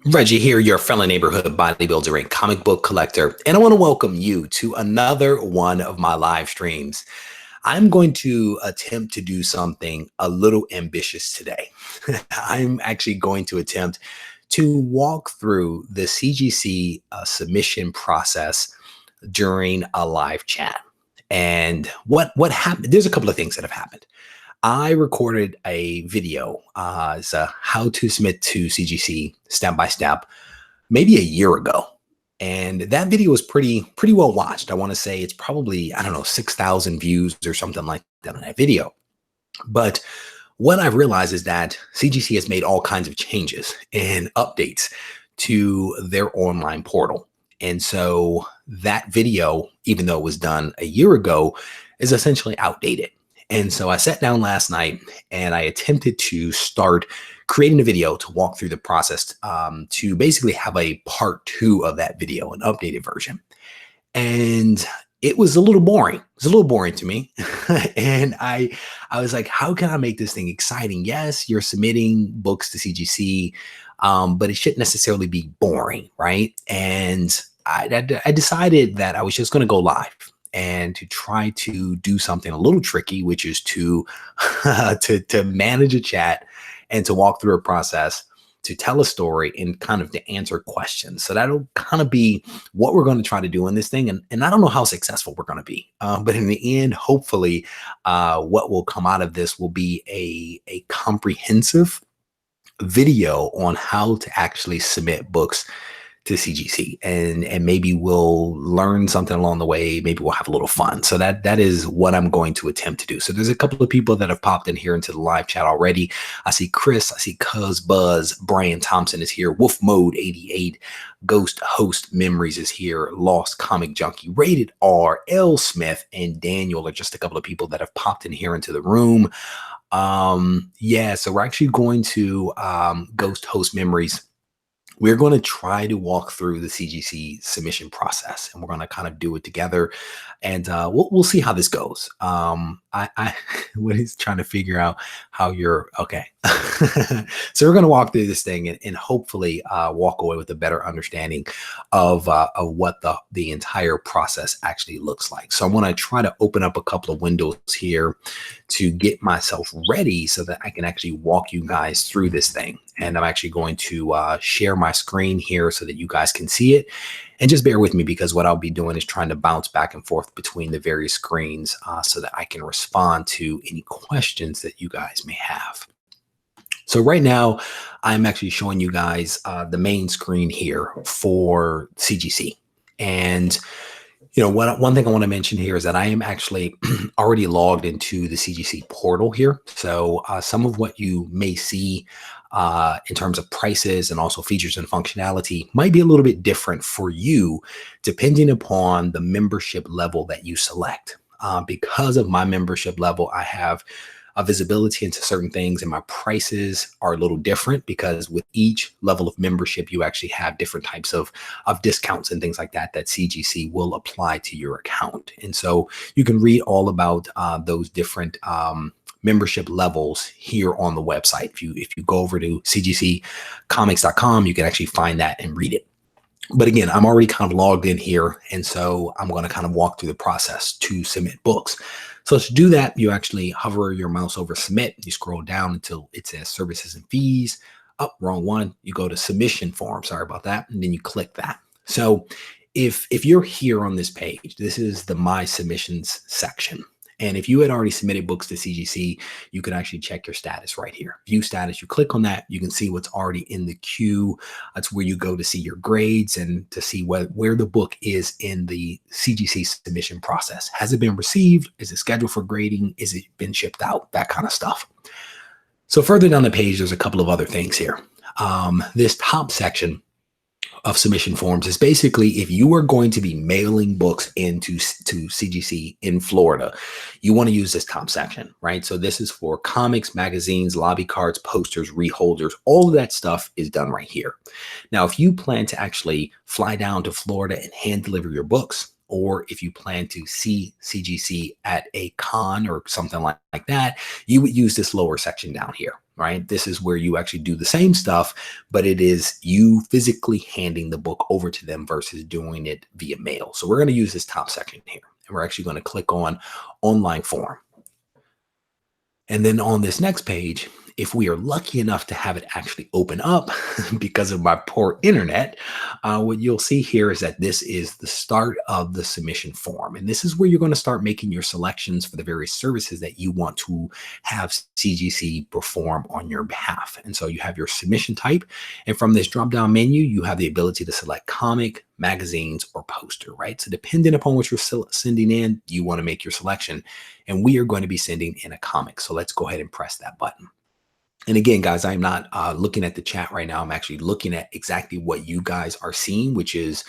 Reggie here, your fellow neighborhood bodybuilder and comic book collector, and I want to welcome you to another one of my live streams. I'm going to attempt to do something a little ambitious today. I'm actually going to attempt to walk through the CGC submission process during a live chat. And what happened? There's a couple of things that have happened. I recorded a video as a how to submit to CGC step by step maybe a year ago. And that video was pretty well watched. I want to say it's probably, I don't know, 6,000 views or something like that on that video. But what I've realized is that CGC has made all kinds of changes and updates to their online portal. And so that video, even though it was done a year ago, is essentially outdated. And so I sat down last night and I attempted to start creating a video to walk through the process to basically have a part two of that video, an updated version. And it was a little boring. It was a little boring to me. And I was like, how can I make this thing exciting? Yes, you're submitting books to CGC, but it shouldn't necessarily be boring, right? And I decided that I was just going to go live and to try to do something a little tricky, which is to to manage a chat and to walk through a process, to tell a story and kind of to answer questions. So that'll kind of be what we're going to try to do in this thing. And I don't know how successful we're going to be, but in the end, hopefully what will come out of this will be a comprehensive video on how to actually submit books to CGC, and maybe we'll learn something along the way. Maybe we'll have a little fun. So that is what I'm going to attempt to do. So there's a couple of people that have popped in here into the live chat already. I see Chris, I see Cuz Buzz, Brian Thompson is here, Wolf Mode 88, Ghost Host Memories is here, Lost Comic Junkie, Rated R, L Smith, and Daniel are just a couple of people that have popped in here into the room. Yeah, so we're actually going to Ghost Host Memories. We're going to try to walk through the CGC submission process, and we're going to kind of do it together, and we'll see how this goes. I what he's trying to figure out how you're okay. So we're going to walk through this thing and hopefully walk away with a better understanding of what the entire process actually looks like. So I want to try to open up a couple of windows here to get myself ready so that I can actually walk you guys through this thing. And I'm actually going to share my screen here so that you guys can see it. And just bear with me, because what I'll be doing is trying to bounce back and forth between the various screens so that I can respond to any questions that you guys may have. So right now, I'm actually showing you guys the main screen here for CGC. And you know, one thing I want to mention here is that I am actually already logged into the CGC portal here. So some of what you may see in terms of prices and also features and functionality might be a little bit different for you, depending upon the membership level that you select. Because of my membership level, I have a visibility into certain things, and my prices are a little different because with each level of membership, you actually have different types of discounts and things like that CGC will apply to your account. And so you can read all about those different membership levels here on the website. If you go over to cgccomics.com, you can actually find that and read it. But again, I'm already kind of logged in here, and so I'm going to kind of walk through the process to submit books. So to do that, you actually hover your mouse over submit. You scroll down until it says services and fees. Oh, wrong one. You go to submission form. Sorry about that. And then you click that. So if you're here on this page, this is the My Submissions section. And if you had already submitted books to CGC, you can actually check your status right here. View status, you click on that, you can see what's already in the queue. That's where you go to see your grades and to see where the book is in the CGC submission process. Has it been received? Is it scheduled for grading? Is it been shipped out? That kind of stuff. So further down the page, there's a couple of other things here. This top section of submission forms is basically if you are going to be mailing books into CGC in Florida, you want to use this top section, right? So this is for comics, magazines, lobby cards, posters, reholders, all of that stuff is done right here. Now, if you plan to actually fly down to Florida and hand deliver your books, or if you plan to see CGC at a con or something like that, you would use this lower section down here, right? This is where you actually do the same stuff, but it is you physically handing the book over to them versus doing it via mail. So we're going to use this top section here, and we're actually going to click on online form. And then on this next page, if we are lucky enough to have it actually open up because of my poor internet, what you'll see here is that this is the start of the submission form. And this is where you're going to start making your selections for the various services that you want to have CGC perform on your behalf. And so you have your submission type. And from this drop-down menu, you have the ability to select comic, magazines, or poster, right? So depending upon what you're sending in, you want to make your selection. And we are going to be sending in a comic. So let's go ahead and press that button. And again, guys, I'm not looking at the chat right now. I'm actually looking at exactly what you guys are seeing, which is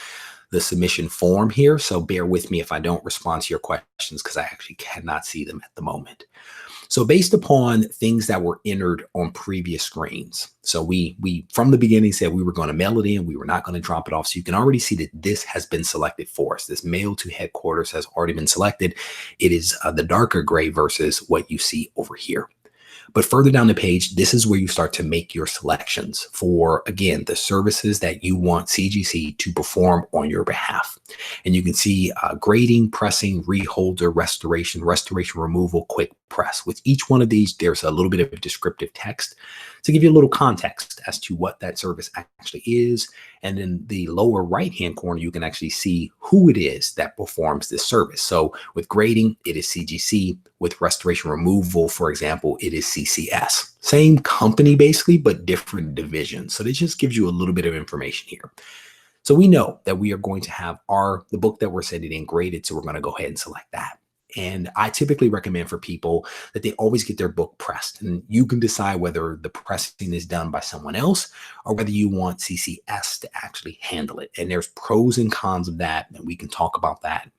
the submission form here. So bear with me if I don't respond to your questions because I actually cannot see them at the moment. So based upon things that were entered on previous screens, so we from the beginning said we were going to mail it in, we were not going to drop it off. So you can already see that this has been selected for us. This mail to headquarters has already been selected. It is the darker gray versus what you see over here. But further down the page, this is where you start to make your selections for, again, the services that you want CGC to perform on your behalf. And you can see grading, pressing, reholder, restoration, restoration removal, quick press. With each one of these, there's a little bit of descriptive text to give you a little context as to what that service actually is. And in the lower right-hand corner, you can actually see who it is that performs this service. So with grading, it is CGC. With restoration removal, for example, it is CCS. Same company basically, but different divisions. So this just gives you a little bit of information here. So we know that we are going to have the book that we're sending in graded. So we're going to go ahead and select that. And I typically recommend for people that they always get their book pressed. And you can decide whether the pressing is done by someone else or whether you want CCS to actually handle it. And there's pros and cons of that. And we can talk about that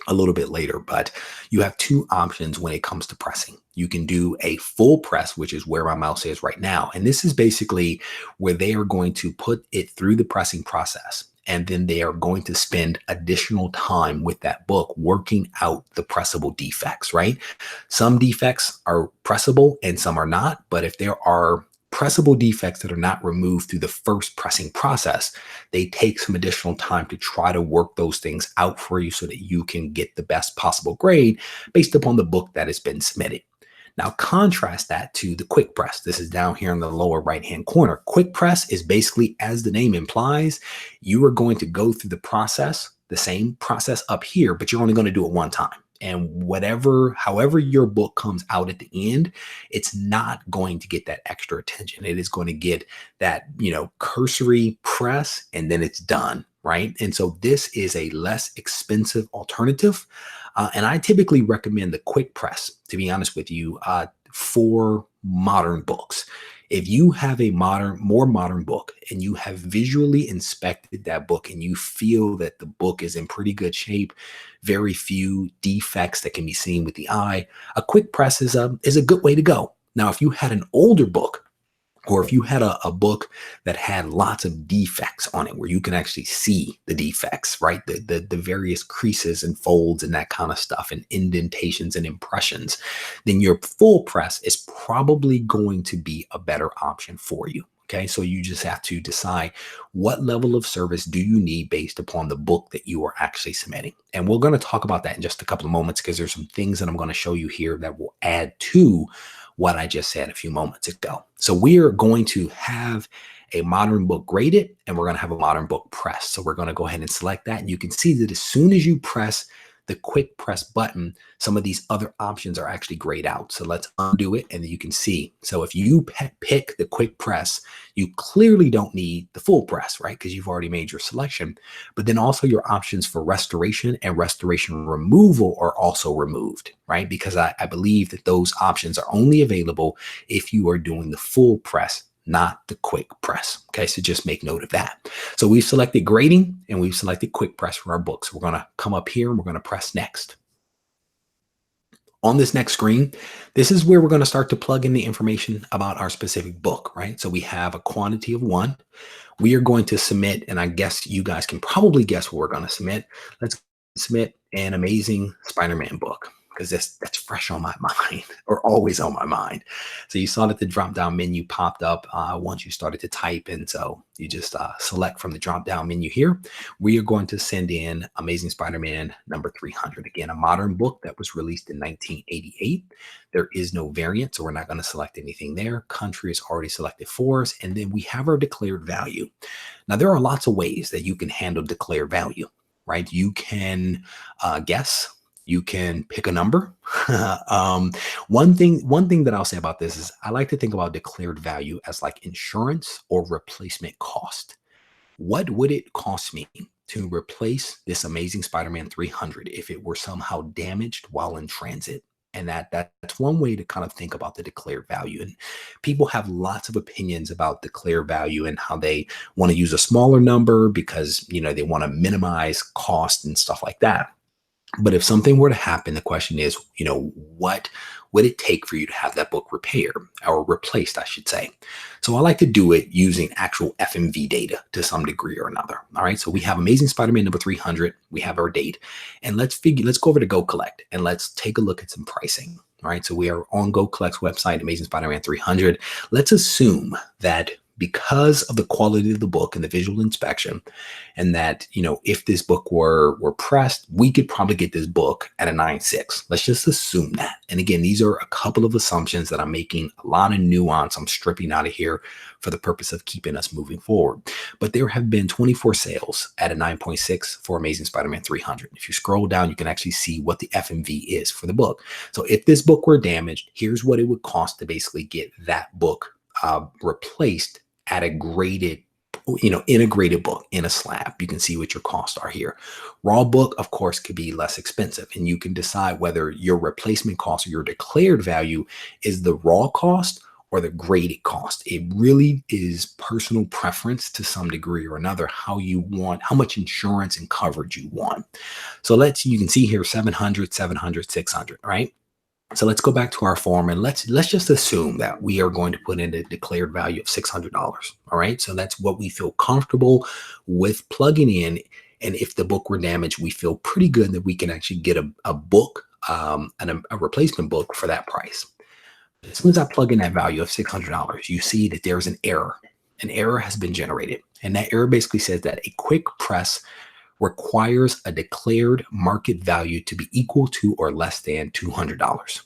a little bit later, but you have two options when it comes to pressing. You can do a full press, which is where my mouse is right now. And this is basically where they are going to put it through the pressing process. And then they are going to spend additional time with that book working out the pressable defects, right? Some defects are pressable and some are not. But if there are pressable defects that are not removed through the first pressing process, they take some additional time to try to work those things out for you so that you can get the best possible grade based upon the book that has been submitted. Now contrast that to the quick press. This is down here in the lower right-hand corner. Quick press is basically, as the name implies, you are going to go through the process, the same process up here, but you're only going to do it one time. And however your book comes out at the end, it's not going to get that extra attention. It is going to get that, cursory press and then it's done, right? And so this is a less expensive alternative. And I typically recommend the quick press, to be honest with you, for modern books. If you have a more modern book and you have visually inspected that book and you feel that the book is in pretty good shape, very few defects that can be seen with the eye, a quick press is a good way to go. Now, if you had an older book, or if you had a book that had lots of defects on it where you can actually see the defects, right? The various creases and folds and that kind of stuff and indentations and impressions, then your full press is probably going to be a better option for you. Okay, so you just have to decide what level of service do you need based upon the book that you are actually submitting. And we're going to talk about that in just a couple of moments because there's some things that I'm going to show you here that will add to what I just said a few moments ago. So we are going to have a modern book graded and we're going to have a modern book pressed. So we're going to go ahead and select that. And you can see that as soon as you press the quick press button, some of these other options are actually grayed out. So let's undo it and you can see. So if you pick the quick press, you clearly don't need the full press, right? Because you've already made your selection. But then also your options for restoration and restoration removal are also removed, right? Because I believe that those options are only available if you are doing the full press, not the quick press. Okay, so just make note of that. So we've selected grading and we've selected quick press for our books. We're going to come up here and we're going to press next. On this next screen, this is where we're going to start to plug in the information about our specific book, right? So we have a quantity of 1. We are going to submit, and I guess you guys can probably guess what we're going to submit. Let's submit an Amazing Spider-Man book because that's fresh on my mind or always on my mind. So you saw that the drop-down menu popped up once you started to type, and so you just select from the drop-down menu here. We are going to send in Amazing Spider-Man number 300. Again, a modern book that was released in 1988. There is no variant, so we're not going to select anything there. Country is already selected for us, and then we have our declared value. Now, there are lots of ways that you can handle declared value, right? You can guess. You can pick a number. One thing that I'll say about this is I like to think about declared value as like insurance or replacement cost. What would it cost me to replace this Amazing Spider-Man 300 if it were somehow damaged while in transit? And that's one way to kind of think about the declared value. And people have lots of opinions about declared value and how they want to use a smaller number because, they want to minimize cost and stuff like that. But if something were to happen, the question is, what would it take for you to have that book repaired or replaced, I should say? So I like to do it using actual FMV data to some degree or another. All right. So we have Amazing Spider-Man number 300. We have our date, and let's go over to Go Collect and let's take a look at some pricing. All right. So we are on Go Collect's website, Amazing Spider-Man 300. Let's assume that because of the quality of the book and the visual inspection, and that, if this book were pressed, we could probably get this book at a 9.6. Let's just assume that. And again, these are a couple of assumptions that I'm making, a lot of nuance I'm stripping out of here for the purpose of keeping us moving forward. But there have been 24 sales at a 9.6 for Amazing Spider-Man 300. If you scroll down, you can actually see what the FMV is for the book. So if this book were damaged, here's what it would cost to basically get that book replaced at a graded, integrated book in a slab. You can see what your costs are here. Raw book, of course, could be less expensive, and you can decide whether your replacement cost or your declared value is the raw cost or the graded cost. It really is personal preference to some degree or another, how much insurance and coverage you want. So you can see here 700, 700, 600, right? So let's go back to our form and let's just assume that we are going to put in a declared value of $600. All right. So that's what we feel comfortable with plugging in. And if the book were damaged, we feel pretty good that we can actually get a book, and a replacement book for that price. As soon as I plug in that value of $600, you see that there's an error. An error has been generated. And that error basically says that a quick press requires a declared market value to be equal to or less than $200.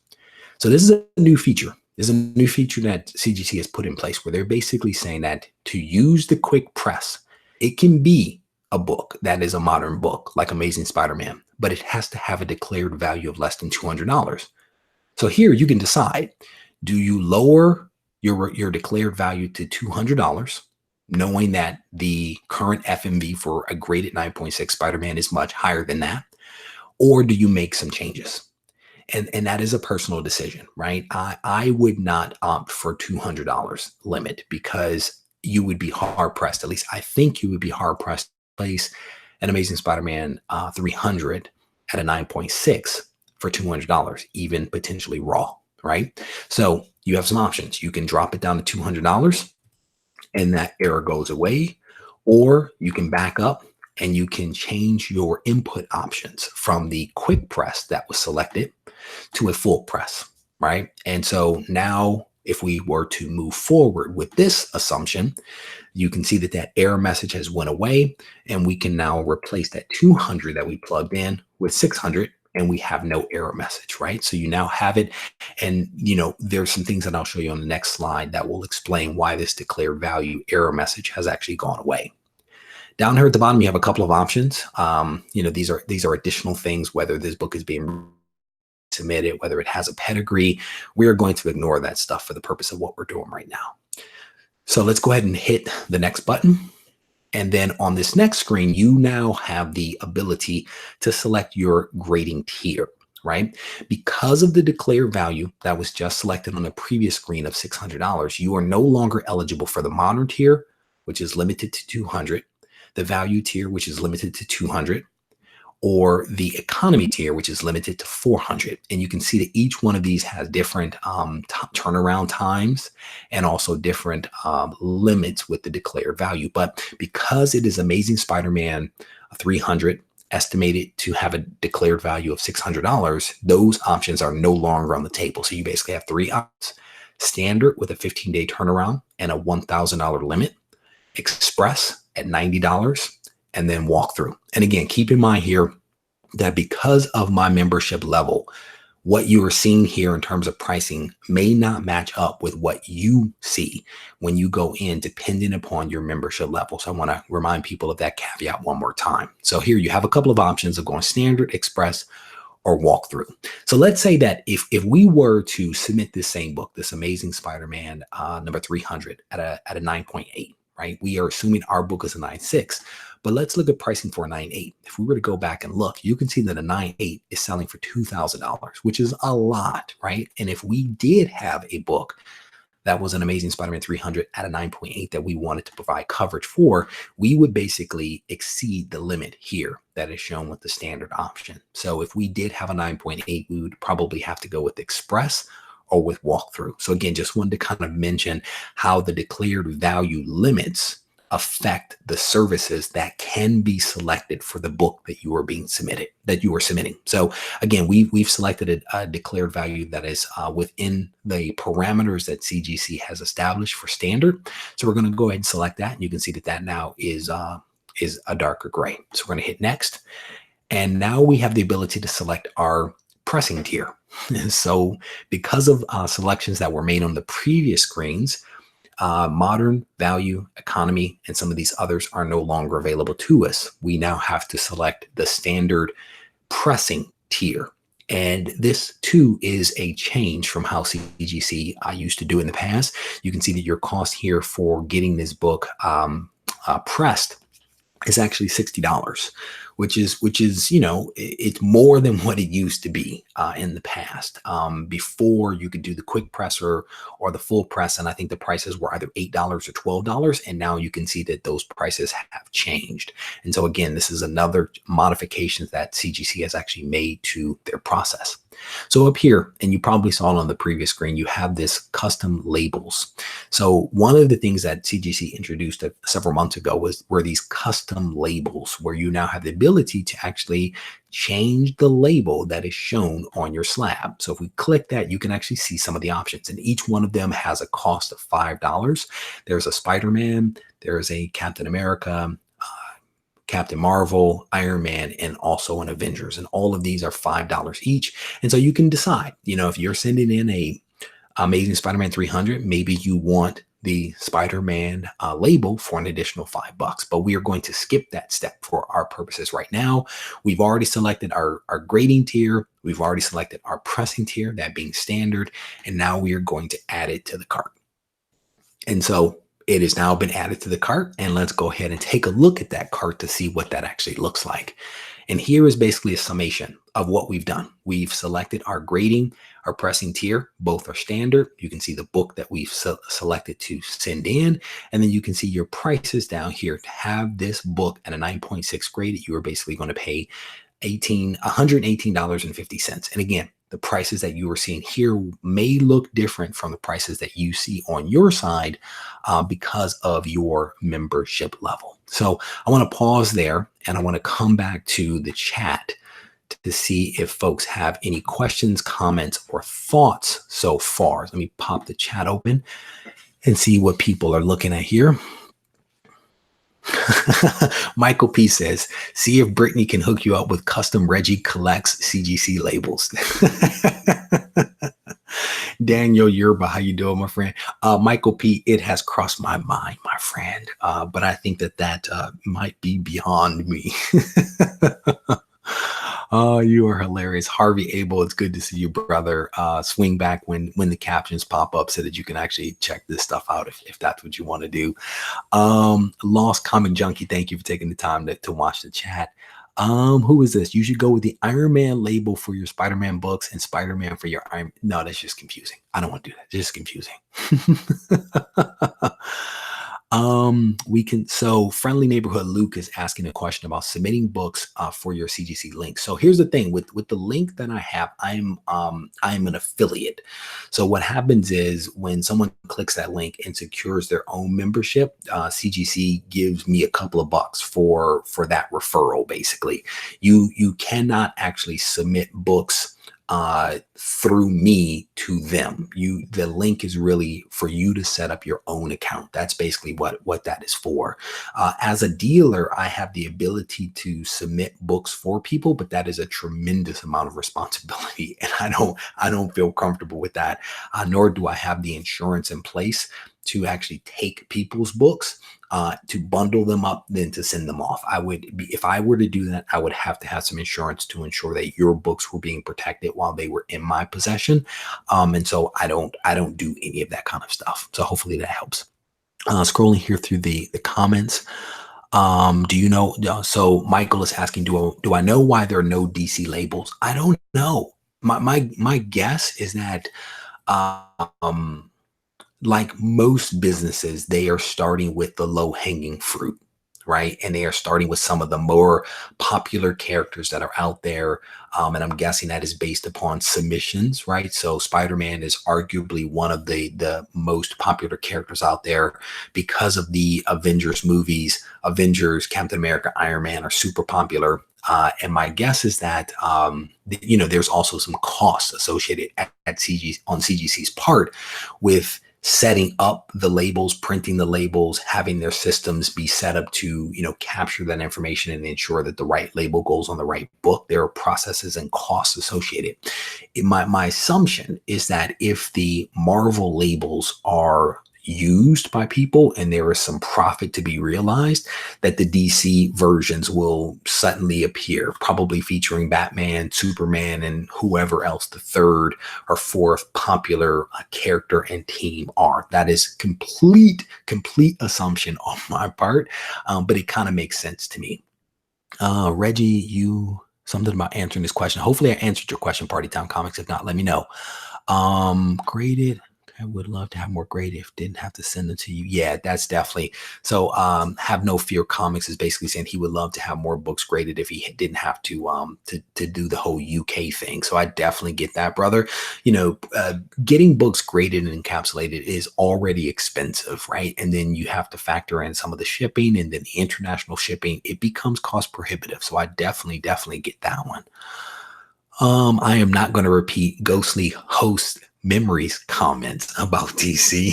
So this is a new feature. This is a new feature that CGC has put in place where they're basically saying that to use the quick press, it can be a book that is a modern book like Amazing Spider-Man, but it has to have a declared value of less than $200. So here you can decide, do you lower your declared value to $200? Knowing that the current FMV for a graded 9.6 Spider-Man is much higher than that? Or do you make some changes? And that is a personal decision, right? I would not opt for $200 limit because you would be hard pressed. At least I think you would be hard pressed to place an Amazing Spider-Man 300 at a 9.6 for $200, even potentially raw, right? So you have some options. You can drop it down to $200 and that error goes away, or you can back up and you can change your input options from the quick press that was selected to a full press, right? And so now if we were to move forward with this assumption, you can see that that error message has went away, and we can now replace that 200 that we plugged in with 600, and we have no error message, right? So you now have it. And, there's some things that I'll show you on the next slide that will explain why this declared value error message has actually gone away. Down here at the bottom, you have a couple of options. These are additional things, whether this book is being submitted, whether it has a pedigree. We are going to ignore that stuff for the purpose of what we're doing right now. So let's go ahead and hit the next button. And then on this next screen, you now have the ability to select your grading tier, right? Because of the declared value that was just selected on the previous screen of $600, you are no longer eligible for the modern tier, which is limited to 200, the value tier, which is limited to 200, or the economy tier, which is limited to 400. And you can see that each one of these has different turnaround times and also different limits with the declared value. But because it is Amazing Spider-Man 300 estimated to have a declared value of $600, those options are no longer on the table. So you basically have three options: standard with a 15-day turnaround and a $1,000 limit, express at $90, and then walkthrough. And again, keep in mind here that because of my membership level, what you are seeing here in terms of pricing may not match up with what you see when you go in, depending upon your membership level. So I want to remind people of that caveat one more time. So here you have a couple of options of going standard, express, or walkthrough. So let's say that if we were to submit this same book, this Amazing Spider-Man number 300 at a 9.8, right? We are assuming our book is a 9.6. But let's look at pricing for a 9.8. If we were to go back and look, you can see that a 9.8 is selling for $2,000, which is a lot, right? And if we did have a book that was an Amazing Spider-Man 300 at a 9.8 that we wanted to provide coverage for, we would basically exceed the limit here that is shown with the standard option. So if we did have a 9.8, we would probably have to go with Express or with walkthrough. So again, just wanted to kind of mention how the declared value limits affect the services that can be selected for the book that you are submitting. So again, we've selected a declared value that is within the parameters that CGC has established for standard. So we're going to go ahead and select that, and you can see that now is a darker gray. So we're going to hit next, and now we have the ability to select our pressing tier. So because of selections that were made on the previous screens, modern, value, economy, and some of these others are no longer available to us. We now have to select the standard pressing tier. And this too is a change from how CGC used to do in the past. You can see that your cost here for getting this book pressed is actually $60, which is, you know, it's more than what it used to be in the past. Before, you could do the quick press or the full press, and I think the prices were either $8 or $12, and now you can see that those prices have changed. And so again, this is another modification that CGC has actually made to their process. So up here, and you probably saw it on the previous screen, you have this custom labels. So one of the things that CGC introduced several months ago were these custom labels, where you now have the ability to actually change the label that is shown on your slab. So if we click that, you can actually see some of the options, and each one of them has a cost of $5. There's a Spider-Man, there's a Captain America, Captain Marvel, Iron Man, and also an Avengers. And all of these are $5 each. And so you can decide, you know, if you're sending in a Amazing Spider-Man 300, maybe you want the Spider-Man label for an additional $5. But we are going to skip that step for our purposes right now. We've already selected our grading tier. We've already selected our pressing tier, that being standard. And now we are going to add it to the cart. And so it has now been added to the cart, and let's go ahead and take a look at that cart to see what that actually looks like. And here is basically a summation of what we've done. We've selected our grading, our pressing tier, both are standard. You can see the book that we've selected to send in, and then you can see your prices down here. To have this book at a 9.6 grade, you are basically going to pay $118.50. And again, the prices that you are seeing here may look different from the prices that you see on your side because of your membership level. So I want to pause there, and I want to come back to the chat to see if folks have any questions, comments, or thoughts so far. Let me pop the chat open and see what people are looking at here. Michael P says, see if Brittany can hook you up with custom Regie collects CGC labels. Daniel Yerba, how you doing, my friend? Michael P, it has crossed my mind, my friend. But I think that might be beyond me. Oh, you are hilarious. Harvey Abel, it's good to see you, brother. Swing back when the captions pop up so that you can actually check this stuff out if that's what you want to do. Lost Comic Junkie, thank you for taking the time to watch the chat. Who is this? You should go with the Iron Man label for your Spider-Man books and Spider-Man for your Iron. No, that's just confusing. I don't want to do that. It's just confusing. We can, so Friendly Neighborhood Luke is asking a question about submitting books for your CGC link. So here's the thing with the link that I have, I'm an affiliate. So what happens is when someone clicks that link and secures their own membership, CGC gives me a couple of bucks for that referral. Basically, you cannot actually submit books through me to them. The link is really for you to set up your own account. That's basically what that is for. As a dealer, I have the ability to submit books for people, but that is a tremendous amount of responsibility, and I don't feel comfortable with that. Nor do I have the insurance in place to actually take people's books, to bundle them up, then to send them off. If I were to do that, I would have to have some insurance to ensure that your books were being protected while they were in my possession. And so I don't do any of that kind of stuff. So hopefully that helps. Scrolling here through the comments. Do you know? So Michael is asking, do I know why there are no DC labels? I don't know. My guess is that, like most businesses, they are starting with the low hanging fruit, right? And they are starting with some of the more popular characters that are out there. And I'm guessing that is based upon submissions, right? So Spider-Man is arguably one of the most popular characters out there because of the Avengers movies. Avengers, Captain America, Iron Man are super popular. And my guess is that, there's also some costs associated at CGC's part with setting up the labels, printing the labels, having their systems be set up to, capture that information and ensure that the right label goes on the right book. There are processes and costs associated. My assumption is that if the Marvel labels are used by people and there is some profit to be realized, that the DC versions will suddenly appear, probably featuring Batman, Superman, and whoever else the third or fourth popular character and team are. That is complete assumption on my part, but it kind of makes sense to me. Reggie, you something about answering this question. Hopefully I answered your question, Party Time Comics. If not, let me know. Graded. I would love to have more graded if didn't have to send them to you. Yeah, that's definitely. So Have No Fear Comics is basically saying he would love to have more books graded if he didn't have to do the whole UK thing. So I definitely get that, brother. Getting books graded and encapsulated is already expensive, right? And then you have to factor in some of the shipping and then the international shipping. It becomes cost prohibitive. So I definitely get that one. I am not going to repeat Ghostly Host Memories comments about DC.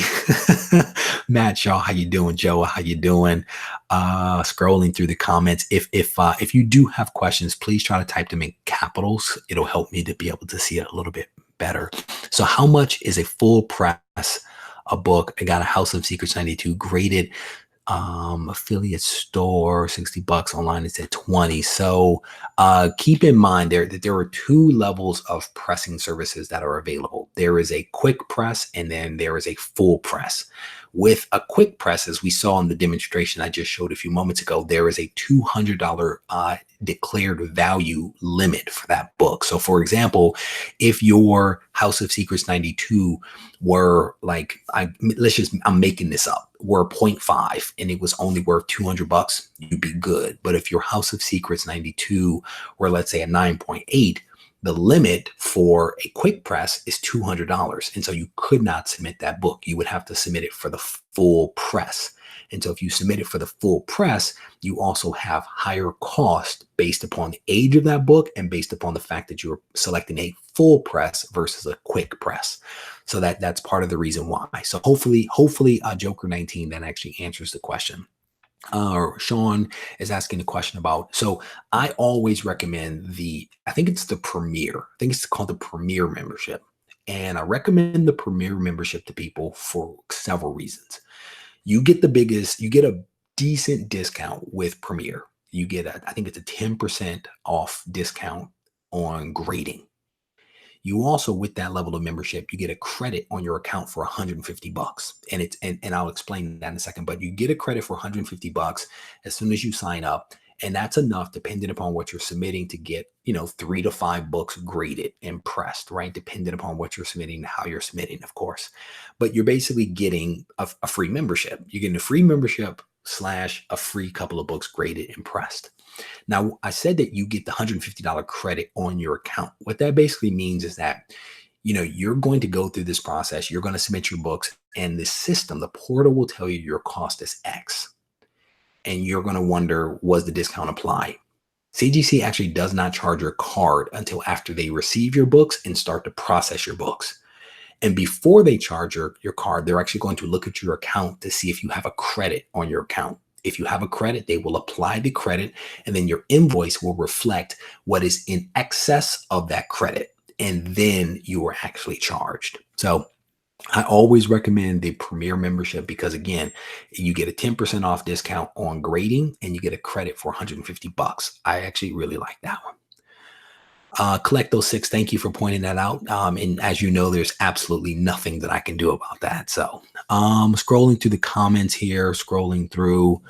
Matt Shaw, how you doing? Joe, how you doing? Scrolling through the comments. If you do have questions, please try to type them in capitals. It'll help me to be able to see it a little bit better. So how much is a full press a book? I got a House of Secrets 92 graded. Affiliate store, $60 online, it's at 20. So keep in mind that there are two levels of pressing services that are available. There is a quick press and then there is a full press. With a quick press, as we saw in the demonstration I just showed a few moments ago, there is a $200 declared value limit for that book. So for example, if your House of Secrets 92 were like, I'm making this up, were 0.5 and it was only worth $200, you'd be good. But if your House of Secrets 92 were, let's say, a 9.8, the limit for a quick press is $200. And so you could not submit that book. You would have to submit it for the full press. And so if you submit it for the full press, you also have higher cost based upon the age of that book and based upon the fact that you're selecting a full press versus a quick press. So that's part of the reason why. So hopefully Joker 19 that actually answers the question. Sean is asking a question about, so I always recommend I think it's the Premier. I think it's called the Premier membership. And I recommend the Premier membership to people for several reasons. You get a decent discount with Premier. You get I think it's a 10% off discount on grading. You also, with that level of membership, you get a credit on your account for $150. And I'll explain that in a second, but you get a credit for $150 as soon as you sign up. And that's enough, depending upon what you're submitting, to get, 3 to 5 books graded and pressed, right? Depending upon what you're submitting and how you're submitting, of course. But you're basically getting a free membership. You're getting a free membership slash a free couple of books graded and pressed. Now, I said that you get the $150 credit on your account. What that basically means is that, you're going to go through this process. You're going to submit your books, and the system, the portal, will tell you your cost is X. And you're going to wonder, was the discount applied? CGC actually does not charge your card until after they receive your books and start to process your books. And before they charge your card, they're actually going to look at your account to see if you have a credit on your account. If you have a credit, they will apply the credit, and then your invoice will reflect what is in excess of that credit. And then you are actually charged. So I always recommend the Premier membership because, again, you get a 10% off discount on grading and you get a credit for $150. I actually really like that one. Collect those 6. Thank you for pointing that out. And as you know, there's absolutely nothing that I can do about that. So scrolling through the comments here, scrolling through.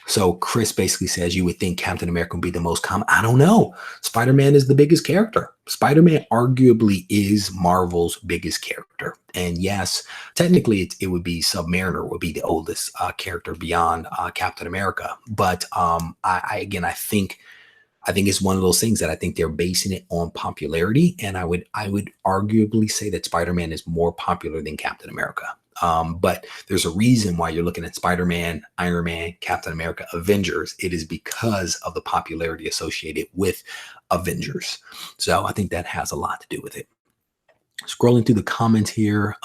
So Chris basically says, you would think Captain America would be the most common. I don't know. Spider-Man is the biggest character. Spider-Man arguably is Marvel's biggest character. And yes, technically it would be Submariner would be the oldest character beyond Captain America. But I think it's one of those things that I think they're basing it on popularity. And I would arguably say that Spider-Man is more popular than Captain America. But there's a reason why you're looking at Spider-Man, Iron Man, Captain America, Avengers. It is because of the popularity associated with Avengers. So I think that has a lot to do with it. Scrolling through the comments here,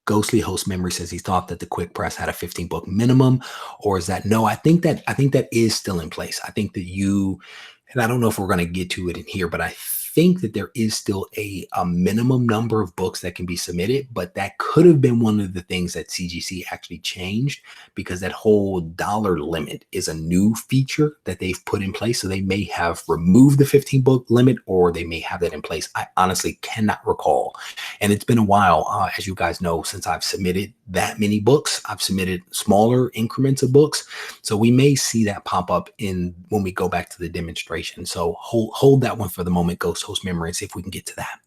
Ghostly Host Memory says he thought that the quick press had a 15 book minimum, or is that no? I think that is still in place. I think that and I don't know if we're going to get to it in here, but I think that there is still a minimum number of books that can be submitted, but that could have been one of the things that CGC actually changed, because that whole dollar limit is a new feature that they've put in place. So they may have removed the 15 book limit, or they may have that in place. I honestly cannot recall. And it's been a while, as you guys know, since I've submitted that many books. I've submitted smaller increments of books. So we may see that pop up when we go back to the demonstration. So hold that one for the moment, Ghost Host Memory, and see if we can get to that.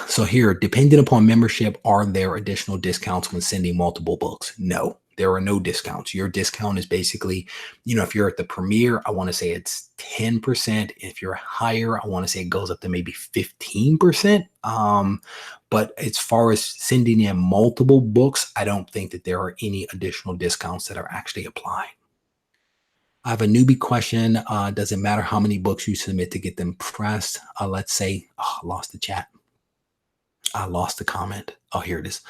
So here, depending upon membership, are there additional discounts when sending multiple books? No, there are no discounts. Your discount is basically, if you're at the Premier, I want to say it's 10%. If you're higher, I want to say it goes up to maybe 15%. But as far as sending in multiple books, I don't think that there are any additional discounts that are actually applied. I have a newbie question. Does it matter how many books you submit to get them pressed? Let's say, I lost the chat. I lost the comment. Oh, here it is.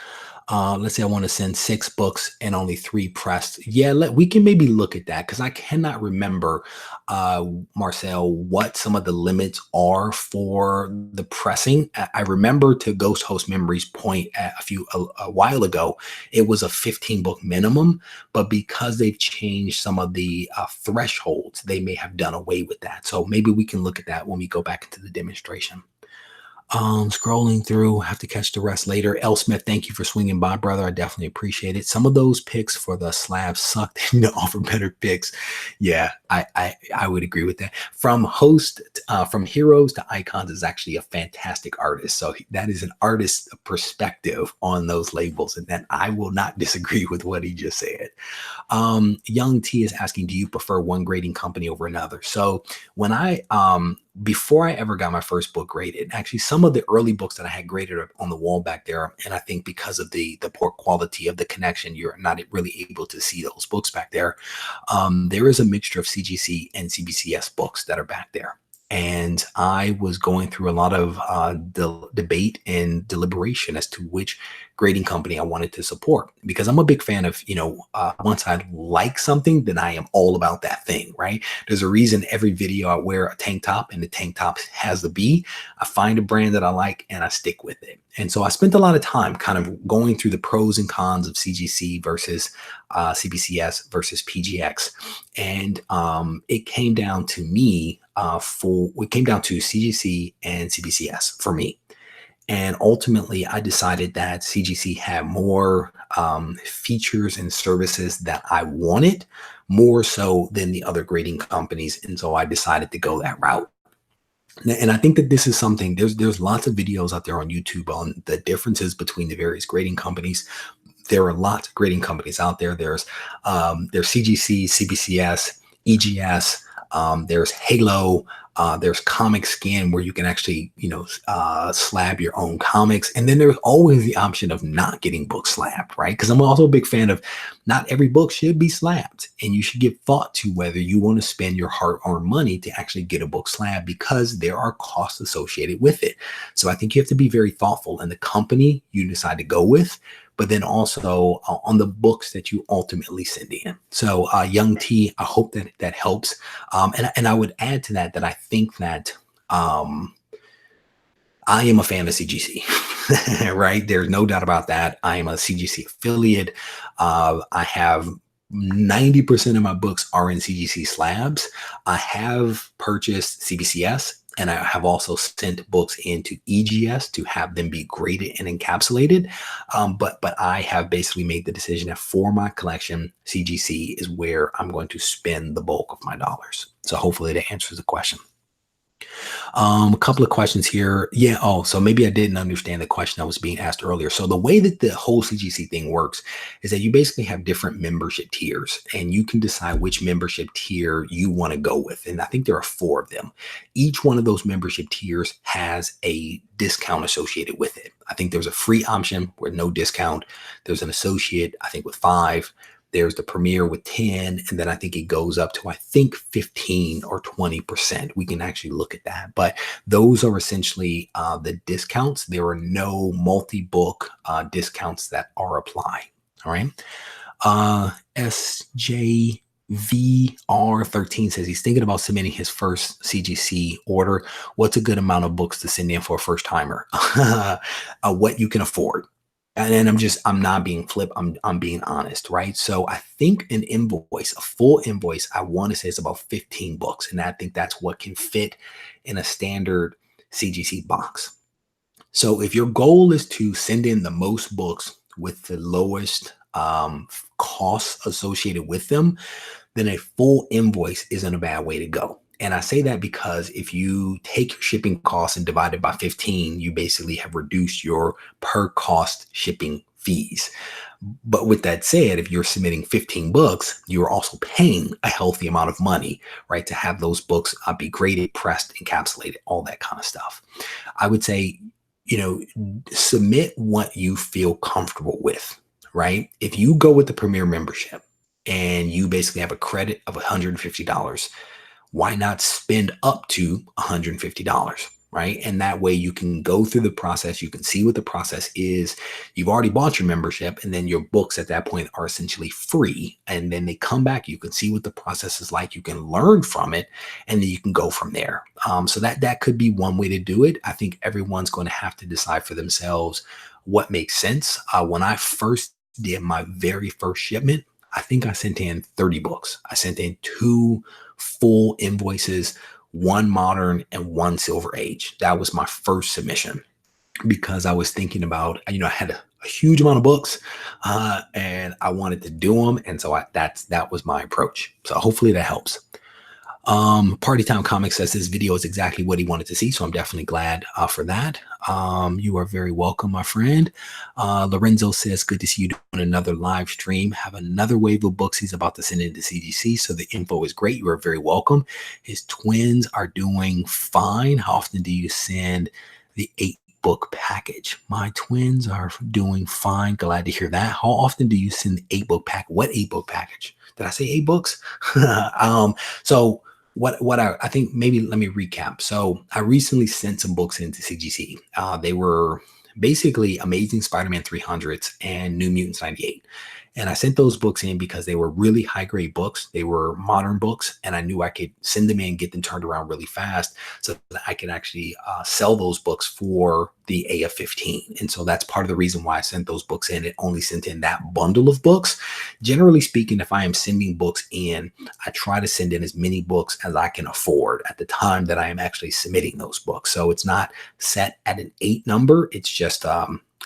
Let's say I want to send 6 books and only 3 pressed. Yeah, we can maybe look at that, because I cannot remember, Marcel, what some of the limits are for the pressing. I remember, to Ghost Host Memory's point a while ago, it was a 15 book minimum, but because they've changed some of the thresholds, they may have done away with that. So maybe we can look at that when we go back into the demonstration. Scrolling through, have to catch the rest later. L. Smith, thank you for swinging by, brother. I definitely appreciate it. Some of those picks for the slab suck. They need to offer better picks. Yeah, I would agree with that. From Heroes to Icons is actually a fantastic artist. So that is an artist's perspective on those labels, and then I will not disagree with what he just said. Young T is asking, do you prefer one grading company over another? So when before I ever got my first book graded, actually some of the early books that I had graded on the wall back there, and I think because of the poor quality of the connection, you're not really able to see those books back there. There is a mixture of CGC and CBCS books that are back there. And I was going through a lot of debate and deliberation as to which grading company I wanted to support, because I'm a big fan of, once I like something, then I am all about that thing, right? There's a reason every video I wear a tank top, and the tank top has the B. I find a brand that I like and I stick with it. And so I spent a lot of time kind of going through the pros and cons of CGC versus CBCS versus PGX. And it came down to me it came down to CGC and CBCS for me. And ultimately, I decided that CGC had more features and services that I wanted, more so than the other grading companies. And so I decided to go that route. And I think that this is something, there's lots of videos out there on YouTube on the differences between the various grading companies. There are lots of grading companies out there. There's CGC, CBCS, EGS. There's Halo. There's Comic Skin, where you can actually, slab your own comics. And then there's always the option of not getting books slabbed, right? Because I'm also a big fan of not every book should be slabbed, and you should give thought to whether you want to spend your hard-earned money to actually get a book slabbed, because there are costs associated with it. So I think you have to be very thoughtful in the company you decide to go with, but then also on the books that you ultimately send in. So Young T, I hope that that helps. And I would add to that I think that I am a fan of CGC, right? There's no doubt about that. I am a CGC affiliate. I have 90% of my books are in CGC slabs. I have purchased CBCS, and I have also sent books into EGS to have them be graded and encapsulated. But I have basically made the decision that for my collection, CGC is where I'm going to spend the bulk of my dollars. So hopefully that answers the question. A couple of questions here. Yeah. Oh, so maybe I didn't understand the question that was being asked earlier. So the way that the whole CGC thing works is that you basically have different membership tiers, and you can decide which membership tier you want to go with. And I think there are 4 of them. Each one of those membership tiers has a discount associated with it. I think there's a free option with no discount. There's an associate, I think, with 5. There's the Premier with 10, and then I think it goes up to, I think, 15 or 20%. We can actually look at that. But those are essentially the discounts. There are no multi-book discounts that are applied. All right. SJVR13 says he's thinking about submitting his first CGC order. What's a good amount of books to send in for a first timer? What you can afford. And I'm not being flip. I'm being honest, right? So I think an invoice, a full invoice, I want to say it's about 15 books. And I think that's what can fit in a standard CGC box. So if your goal is to send in the most books with the lowest costs associated with them, then a full invoice isn't a bad way to go. And I say that because if you take your shipping costs and divide it by 15, you basically have reduced your per cost shipping fees. But with that said, if you're submitting 15 books, you're also paying a healthy amount of money, right, to have those books be graded, pressed, encapsulated, all that kind of stuff. I would say, submit what you feel comfortable with, right? If you go with the Premier membership and you basically have a credit of $150, why not spend up to $150, right? And that way you can go through the process. You can see what the process is. You've already bought your membership, and then your books at that point are essentially free. And then they come back. You can see what the process is like. You can learn from it, and then you can go from there. So that could be one way to do it. I think everyone's going to have to decide for themselves what makes sense. When I first did my very first shipment, I think I sent in 30 books. I sent in 2 full invoices, 1 modern and 1 silver age. That was my first submission, because I was thinking about, I had a huge amount of books and I wanted to do them. And so that was my approach. So hopefully that helps. Party Time Comics says this video is exactly what he wanted to see. So I'm definitely glad for that. You are very welcome, my friend. Lorenzo says, good to see you doing another live stream. Have another wave of books he's about to send into CGC. So the info is great. You are very welcome. His twins are doing fine. How often do you send the 8-book package? My twins are doing fine. Glad to hear that. How often do you send the 8-book pack? What 8-book package? Did I say 8 books? So what I think, maybe let me recap. So I recently sent some books into CGC. They were basically Amazing Spider-Man 300s and New Mutants 98. And I sent those books in because they were really high grade books. They were modern books, and I knew I could send them in, get them turned around really fast, so that I could actually sell those books for the AF-15. And so that's part of the reason why I sent those books in. It only sent in that bundle of books. Generally speaking, if I am sending books in, I try to send in as many books as I can afford at the time that I am actually submitting those books. So it's not set at an 8 number. It's just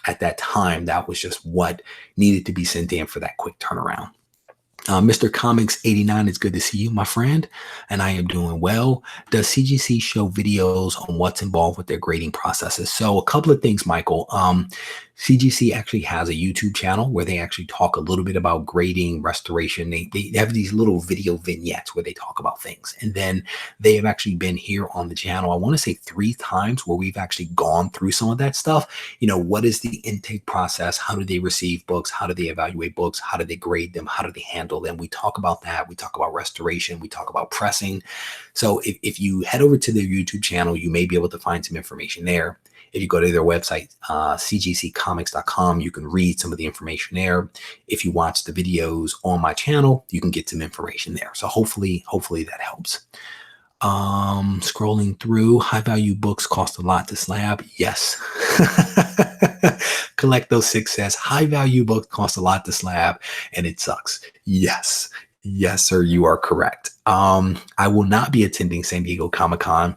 at that time, that was just what needed to be sent in for that quick turnaround. Mr. Comics 89, it's good to see you, my friend, and I am doing well. Does CGC show videos on what's involved with their grading processes? So a couple of things, Michael. CGC actually has a YouTube channel where they actually talk a little bit about grading, restoration. They have these little video vignettes where they talk about things. And then they have actually been here on the channel, I want to say 3 times, where we've actually gone through some of that stuff. You know, what is the intake process? How do they receive books? How do they evaluate books? How do they grade them? How do they handle them? We talk about that. We talk about restoration. We talk about pressing. So if you head over to their YouTube channel, you may be able to find some information there. If you go to their website, cgccomics.com, you can read some of the information there. If you watch the videos on my channel, you can get some information there. So hopefully that helps. Scrolling through, high value books cost a lot to slab. Yes. Collecto 6 says high value books cost a lot to slab and it sucks. Yes. Yes, sir. You are correct. I will not be attending San Diego Comic-Con.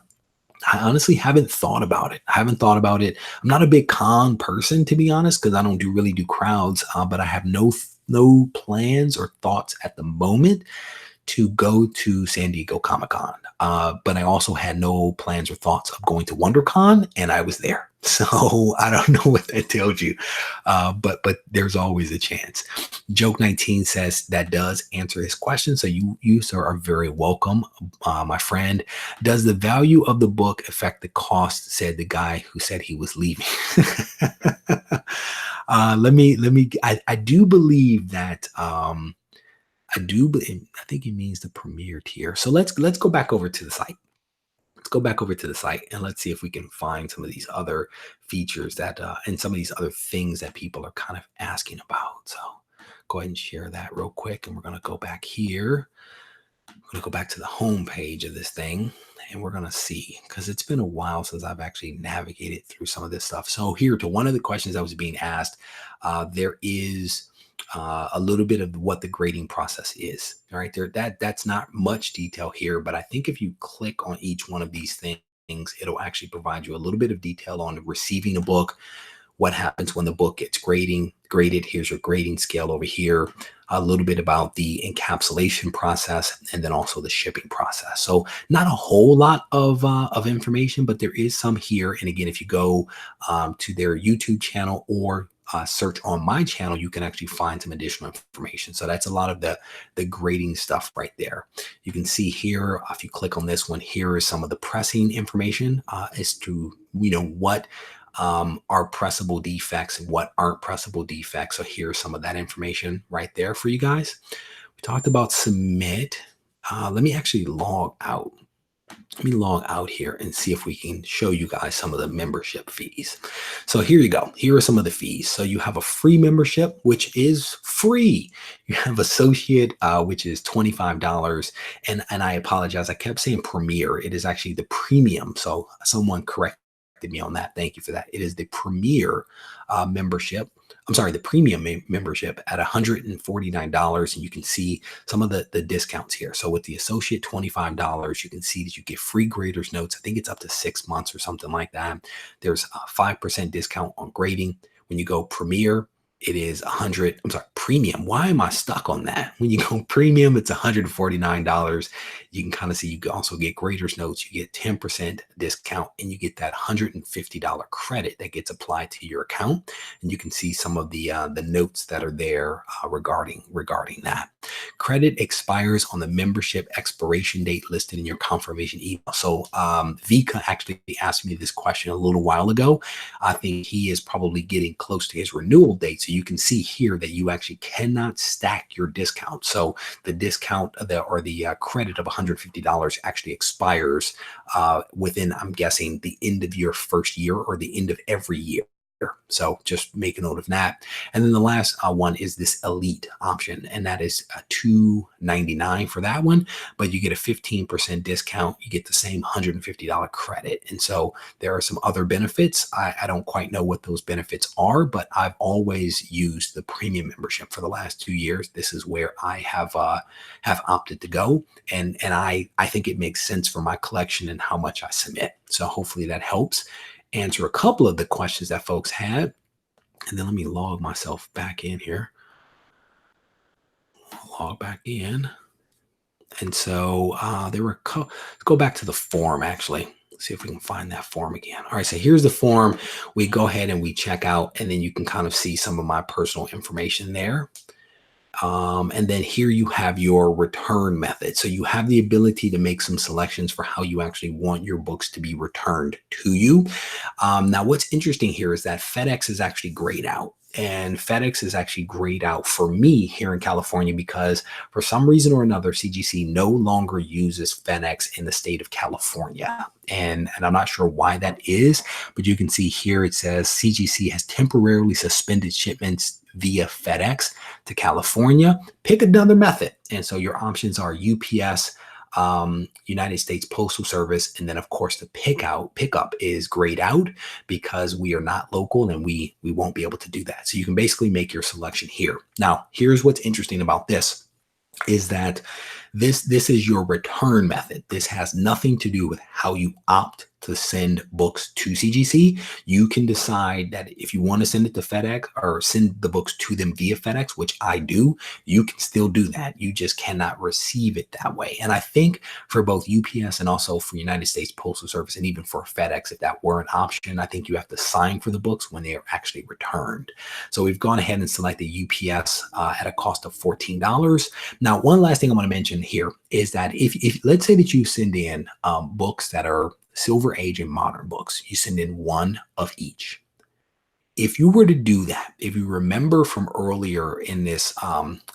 I honestly haven't thought about it. I'm not a big con person, to be honest, because I don't really do crowds, but I have no plans or thoughts at the moment to go to San Diego Comic-Con. But I also had no plans or thoughts of going to WonderCon, and I was there. So I don't know what that tells you, but there's always a chance. Joke 19 says that does answer his question. So you sir are very welcome, my friend. Does the value of the book affect the cost? Said the guy who said he was leaving. I do believe that. I think he means the premier tier. So let's go back over to the site. Let's go back over to the site and let's see if we can find some of these other features that and some of these other things that people are kind of asking about. So go ahead and share that real quick. And we're going to go back here. We're going to go back to the home page of this thing and we're going to see, because it's been a while since I've actually navigated through some of this stuff. So here to one of the questions that was being asked, there is a little bit of what the grading process is. All right, that's not much detail here, but I think if you click on each one of these things, it'll actually provide you a little bit of detail on receiving a book, what happens when the book gets graded. Here's your grading scale over here, a little bit about the encapsulation process, and then also the shipping process. So not a whole lot of information, but there is some here. And again, if you go to their YouTube channel or search on my channel, you can actually find some additional information. So that's a lot of the grading stuff right there. You can see here, if you click on this one, here is some of the pressing information as to, what are pressable defects and what aren't pressable defects. So here's some of that information right there for you guys. We talked about submit. Let me actually log out. Let me log out here and see if we can show you guys some of the membership fees. So here you go. Here are some of the fees. So you have a free membership, which is free. You have associate, which is $25. And I apologize. I kept saying premier. It is actually the premium. So someone corrected me on that. Thank you for that. It is the premier membership. I'm sorry, the premium membership at $149. And you can see some of the discounts here. So with the associate $25, you can see that you get free grader's notes. I think it's up to 6 months or something like that. There's a 5% discount on grading. When you go premier, it is premium. Why am I stuck on that? When you go premium, it's $149. You can kind of see, you can also get grader's notes. You get 10% discount and you get that $150 credit that gets applied to your account. And you can see some of the notes that are there regarding that. Credit expires on the membership expiration date listed in your confirmation email. So Vika actually asked me this question a little while ago. I think he is probably getting close to his renewal date. So you can see here that you actually cannot stack your discount. So the discount or the credit of $150 actually expires within, I'm guessing, the end of your first year or the end of every year. So just make a note of that. And then the last one is this elite option, and that is $299 for that one, but you get a 15% discount. You get the same $150 credit. And so there are some other benefits. I don't quite know what those benefits are, but I've always used the premium membership for the last 2 years. This is where I have opted to go. And I think it makes sense for my collection and how much I submit. So hopefully that helps answer a couple of the questions that folks had. And then let me log myself back in here. log back in. And so there were, let's go back to the form actually. See if we can find that form again. All right, so here's the form. We go ahead and we check out, and then you can kind of see some of my personal information there. And then here you have your return method. So you have the ability to make some selections for how you actually want your books to be returned to you. Now, what's interesting here is that FedEx is actually grayed out. And FedEx is actually grayed out for me here in California because for some reason or another, CGC no longer uses FedEx in the state of California. And I'm not sure why that is, but you can see here it says CGC has temporarily suspended shipments via FedEx to California. Pick another method. And so your options are UPS, United States Postal Service, and then of course the pickup is grayed out because we are not local and we won't be able to do that. So you can basically make your selection here. Now, here's what's interesting about this is that this is your return method. This has nothing to do with how you opt to send books to CGC. You can decide that if you want to send it to FedEx or send the books to them via FedEx, which I do, you can still do that. You just cannot receive it that way. And I think for both UPS and also for United States Postal Service and even for FedEx, if that were an option, I think you have to sign for the books when they are actually returned. So we've gone ahead and selected UPS at a cost of $14. Now, one last thing I want to mention here is that if let's say that you send in books that are Silver Age and modern books, you send in one of each. If you were to do that, if you remember from earlier in this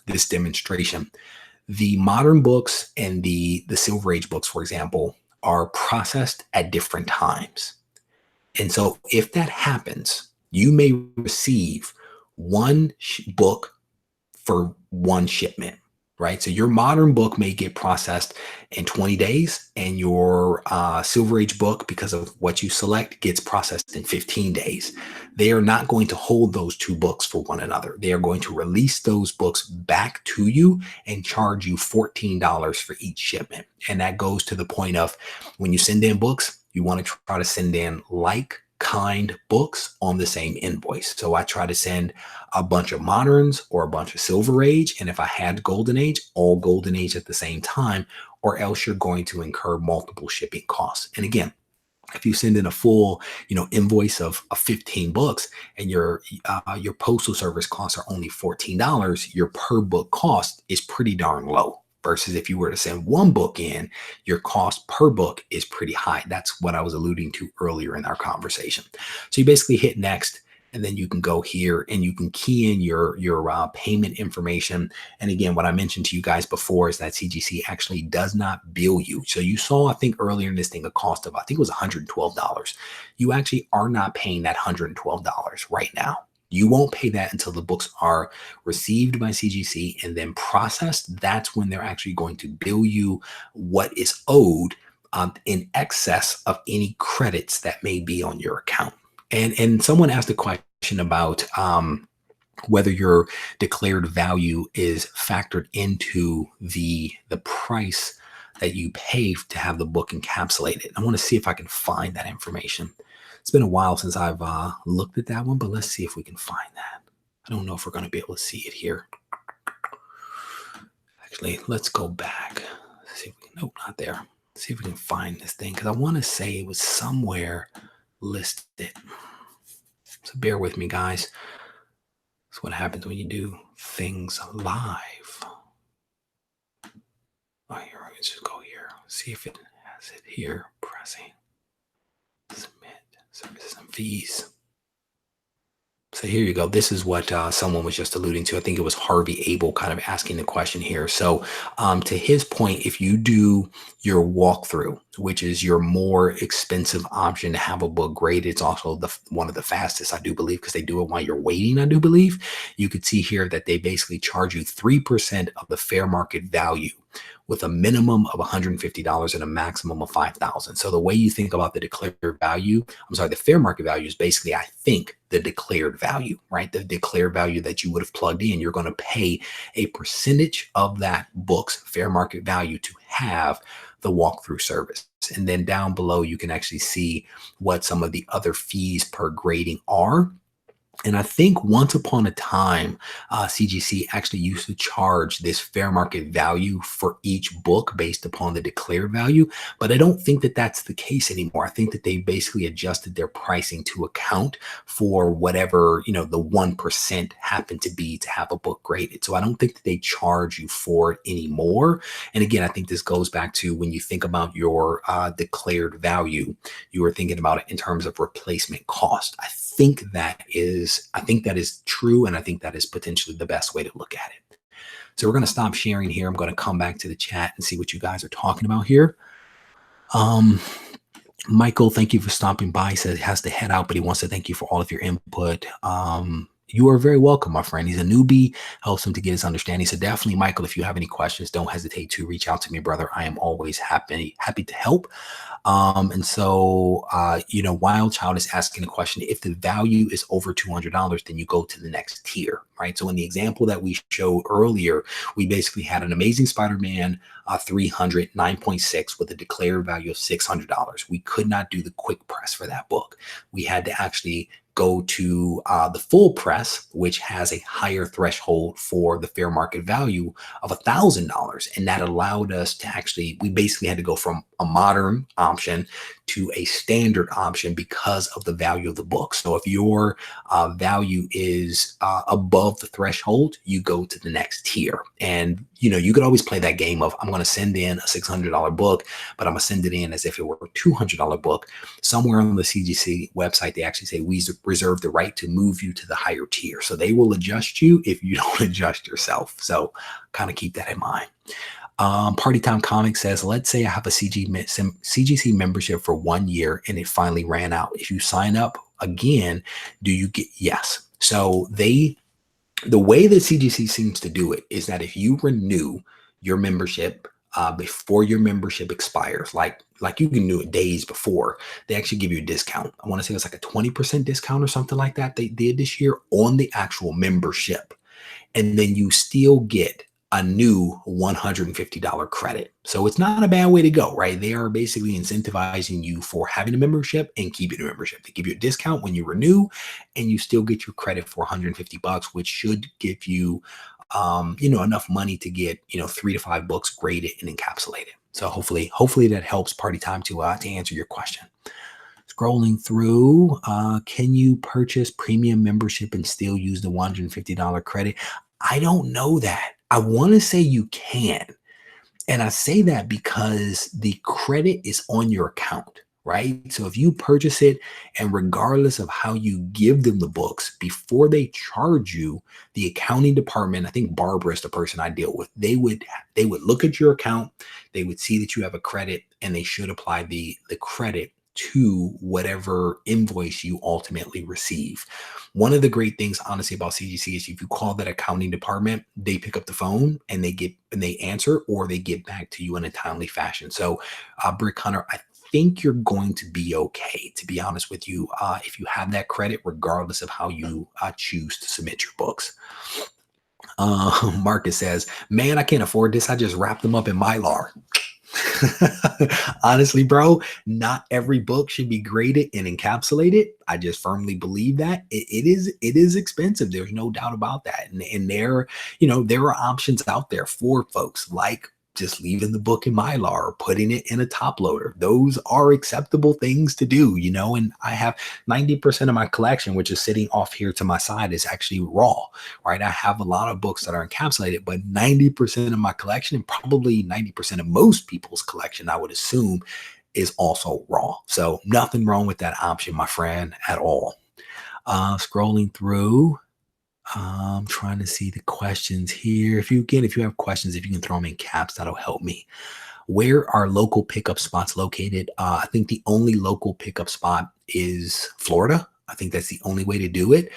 this demonstration, the modern books and the Silver Age books, for example, are processed at different times. And so if that happens, you may receive one book for one shipment, right? So your modern book may get processed in 20 days and your Silver Age book, because of what you select, gets processed in 15 days. They are not going to hold those two books for one another. They are going to release those books back to you and charge you $14 for each shipment. And that goes to the point of when you send in books, you want to try to send in kind books on the same invoice. So I try to send a bunch of moderns or a bunch of Silver Age. And if I had Golden Age, all Golden Age at the same time, or else you're going to incur multiple shipping costs. And again, if you send in a full, invoice of 15 books and your postal service costs are only $14, your per book cost is pretty darn low. Versus if you were to send one book in, your cost per book is pretty high. That's what I was alluding to earlier in our conversation. So you basically hit next, and then you can go here and you can key in your payment information. And again, what I mentioned to you guys before is that CGC actually does not bill you. So you saw, I think earlier in this thing, a cost of, I think it was $112. You actually are not paying that $112 right now. You won't pay that until the books are received by CGC and then processed. That's when they're actually going to bill you what is owed in excess of any credits that may be on your account. And someone asked a question about whether your declared value is factored into the price that you pay to have the book encapsulated. I want to see if I can find that information. It's been a while since I've looked at that one, but let's see if we can find that. I don't know if we're going to be able to see it here. Actually, let's go back. See if we can, nope, not there. See if we can find this thing, because I want to say it was somewhere listed. So bear with me, guys. That's what happens when you do things live. Oh, here, let's just go here. See if it has it here. Pressing. Submit services and fees. So here you go. This is what someone was just alluding to. I think it was Harvey Abel kind of asking the question here. So to his point, if you do your walkthrough, which is your more expensive option to have a book graded, it's also one of the fastest, I do believe, because they do it while you're waiting, I do believe. You could see here that they basically charge you 3% of the fair market value, with a minimum of $150 and a maximum of $5,000. So the way you think about the declared value, the fair market value is basically, I think, the declared value, right? The declared value that you would have plugged in. You're going to pay a percentage of that book's fair market value to have the walkthrough service. And then down below, you can actually see what some of the other fees per grading are. And I think once upon a time, CGC actually used to charge this fair market value for each book based upon the declared value. But I don't think that that's the case anymore. I think that they basically adjusted their pricing to account for whatever, the 1% happened to be to have a book graded. So I don't think that they charge you for it anymore. And again, I think this goes back to when you think about your declared value, you were thinking about it in terms of replacement cost. I think that is true, and I think that is potentially the best way to look at it. So we're going to stop sharing here. I'm going to come back to the chat and see what you guys are talking about here. Michael, thank you for stopping by. He says he has to head out, but he wants to thank you for all of your input. You are very welcome, my friend. He's a newbie, helps him to get his understanding. So definitely, Michael, if you have any questions, don't hesitate to reach out to me, brother. I am always happy to help. Wild Child is asking a question. If the value is over $200, then you go to the next tier, right? So in the example that we showed earlier, we basically had an Amazing Spider-Man 300 9.6 with a declared value of $600. We could not do the quick press for that book. We had to actually go to the full press, which has a higher threshold for the fair market value of $1,000. And that allowed us to we basically had to go from a modern option to a standard option because of the value of the book. So if your value is above the threshold, you go to the next tier. And, you could always play that game of, I'm going to send in a $600 book, but I'm going to send it in as if it were a $200 book. Somewhere on the CGC website, they actually say we reserve the right to move you to the higher tier. So they will adjust you if you don't adjust yourself. So kind of keep that in mind. Party Time Comics says, let's say I have a CGC membership for 1 year and it finally ran out. If you sign up again, do you get yes? So the way that CGC seems to do it is that if you renew your membership before your membership expires, like you can do it days before, they actually give you a discount. I want to say it's like a 20% discount or something like that they did this year on the actual membership. And then you still get a new $150 credit. So it's not a bad way to go, right? They are basically incentivizing you for having a membership and keeping a membership. They give you a discount when you renew and you still get your credit for $150, which should give you, enough money to get, 3 to 5 books graded and encapsulated. So hopefully that helps, Party Time, to answer your question. Scrolling through, can you purchase premium membership and still use the $150 credit? I don't know that. I want to say you can. And I say that because the credit is on your account, right? So if you purchase it, and regardless of how you give them the books, before they charge you, the accounting department, I think Barbara is the person I deal with, they would look at your account, they would see that you have a credit, and they should apply the credit to whatever invoice you ultimately receive. One of the great things, honestly, about CGC is if you call that accounting department, they pick up the phone and they answer, or they get back to you in a timely fashion. So, Brick Hunter, I think you're going to be okay, to be honest with you, if you have that credit, regardless of how you choose to submit your books. Marcus says, man, I can't afford this. I just wrapped them up in Mylar. Honestly, bro, not every book should be graded and encapsulated. I just firmly believe that it is expensive. There's no doubt about that. And there are options out there for folks, like just leaving the book in Mylar or putting it in a top loader. Those are acceptable things to do, and I have 90% of my collection, which is sitting off here to my side, is actually raw, right? I have a lot of books that are encapsulated, but 90% of my collection, and probably 90% of most people's collection, I would assume, is also raw. So nothing wrong with that option, my friend, at all. Scrolling through, I'm trying to see the questions here. If you have questions, if you can throw them in caps, that'll help me. Where are local pickup spots located? I think the only local pickup spot is Florida. I think that's the only way to do it.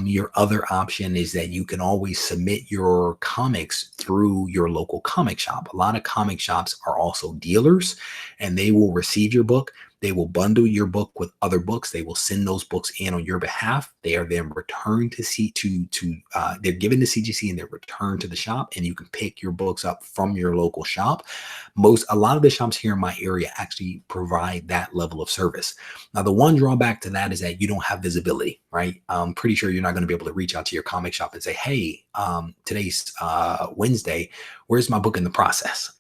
Your other option is that you can always submit your comics through your local comic shop. A lot of comic shops are also dealers, and they will receive your book. They will bundle your book with other books. They will send those books in on your behalf. They are then returned to they're given to CGC and they're returned to the shop, and you can pick your books up from your local shop. A lot of the shops here in my area actually provide that level of service. Now, the one drawback to that is that you don't have visibility, right? I'm pretty sure you're not going to be able to reach out to your comic shop and say, hey, today's Wednesday, where's my book in the process?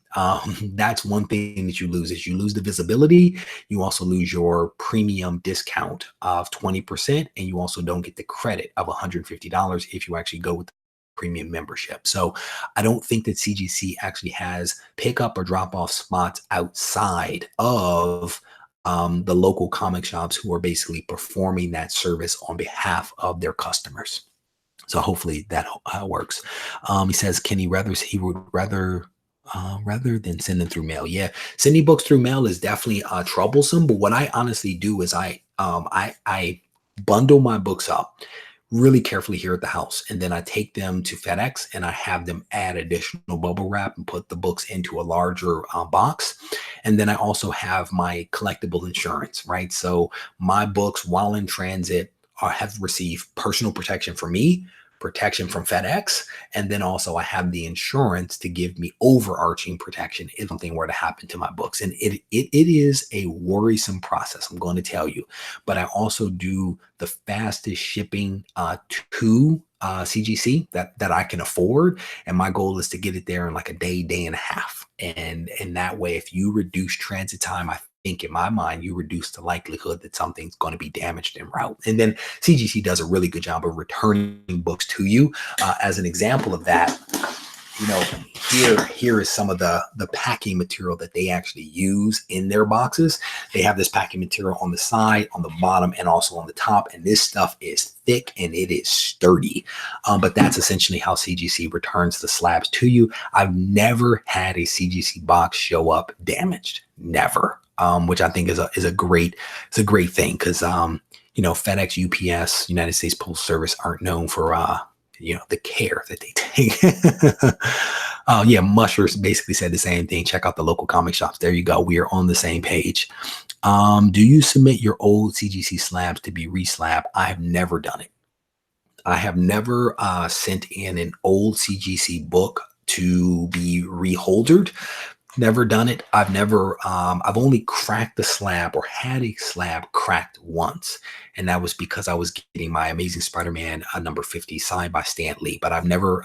That's one thing that you lose is you lose the visibility. You also lose your premium discount of 20%, and you also don't get the credit of $150 if you actually go with the premium membership. So I don't think that CGC actually has pickup or drop off spots outside of the local comic shops who are basically performing that service on behalf of their customers. So hopefully that works. He says, can he would rather than send them through mail. Yeah, sending books through mail is definitely troublesome. But what I honestly do is I bundle my books up really carefully here at the house, and then I take them to FedEx and I have them add additional bubble wrap and put the books into a larger box. And then I also have my collectible insurance, right? So my books, while in transit, have received personal protection from me, protection from FedEx, and then also I have the insurance to give me overarching protection if something were to happen to my books. And it is a worrisome process, I'm going to tell you. But I also do the fastest shipping to CGC that I can afford, and my goal is to get it there in like a day and a half. And that way, if you reduce transit time, I think in my mind, you reduce the likelihood that something's going to be damaged en route. And then CGC does a really good job of returning books to you. As an example of that, you know, here is some of the packing material that they actually use in their boxes. They have this packing material on the side, on the bottom, and also on the top. And this stuff is thick and it is sturdy. But that's essentially how CGC returns the slabs to you. I've never had a CGC box show up damaged, never. Which I think is a great thing, because you know, FedEx, UPS, United States Postal Service aren't known for you know, the care that they take. Yeah, Mushers basically said the same thing. Check out the local comic shops. There you go. We are on the same page. Do you submit your old CGC slabs to be reslab? I have never done it. I have never sent in an old CGC book to be reholdered. Never done it. I've only cracked the slab or had a slab cracked once. And that was because I was getting my Amazing Spider-Man number 50 signed by Stan Lee. But I've never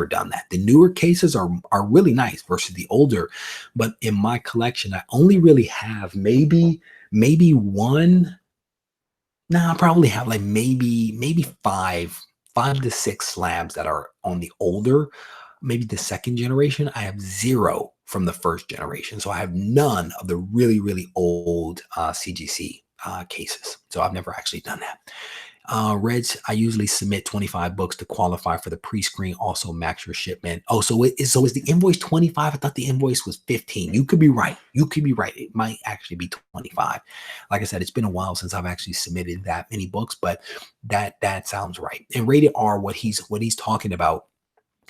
done that. The newer cases are really nice versus the older. But in my collection, I only really have maybe one. No, I probably have like maybe five to six slabs that are on the older, maybe the second generation. I have zero from the first generation. So I have none of the really old CGC cases. So I've never actually done that. Reds, I usually submit 25 books to qualify for the pre-screen, also max your shipment. Oh, so is the invoice 25? I thought the invoice was 15. You could be right. It might actually be 25. Like I said, it's been a while since I've actually submitted that many books, but that sounds right. And rated R, what he's talking about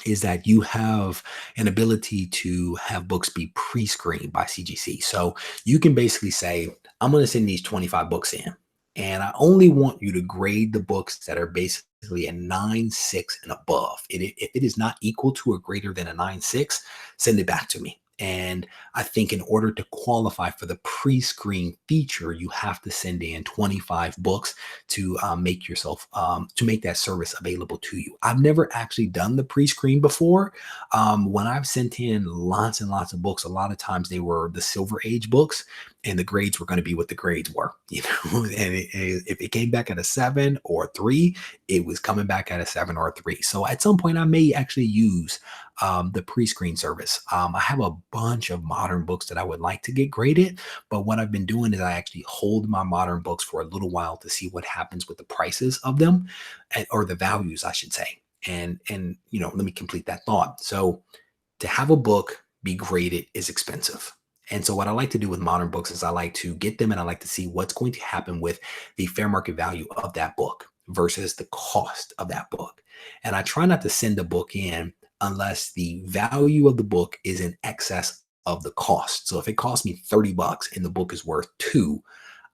is that you have an ability to have books be pre-screened by CGC. So you can basically say, I'm going to send these 25 books in, and I only want you to grade the books that are basically a 9.6 and above. If it is not equal to or greater than a 9.6, send it back to me. And I think in order to qualify for the pre-screen feature, you have to send in 25 books to make that service available to you. I've never actually done the pre-screen before. When I've sent in lots and lots of books, a lot of times they were the Silver Age books, and the grades were going to be what the grades were, you know. And if it came back at a 7 or a 3, it was coming back at a 7 or a 3. So at some point, I may actually use the pre-screen service. I have a bunch of modern books that I would like to get graded, but what I've been doing is I actually hold my modern books for a little while to see what happens with the prices of them, or the values, I should say. And you know, let me complete that thought. So to have a book be graded is expensive. And so what I like to do with modern books is I like to get them and I like to see what's going to happen with the fair market value of that book versus the cost of that book. And I try not to send a book in unless the value of the book is in excess of the cost. So if it costs me $30 and the book is worth $2,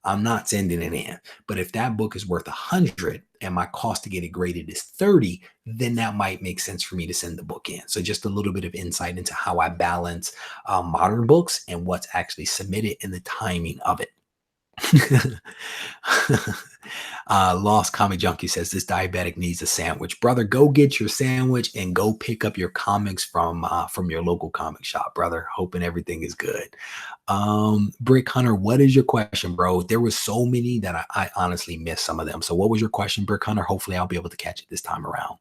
I'm not sending it in. But if that book is worth 100 and my cost to get it graded is 30, then that might make sense for me to send the book in. So just a little bit of insight into how I balance modern books and what's actually submitted and the timing of it. Lost Comic Junkie says this diabetic needs a sandwich. Brother, go get your sandwich and go pick up your comics from your local comic shop, brother. Hoping everything is good. Brick Hunter, what is your question, bro? There was so many that I honestly missed some of them. So what was your question, Brick Hunter? Hopefully I'll be able to catch it this time around.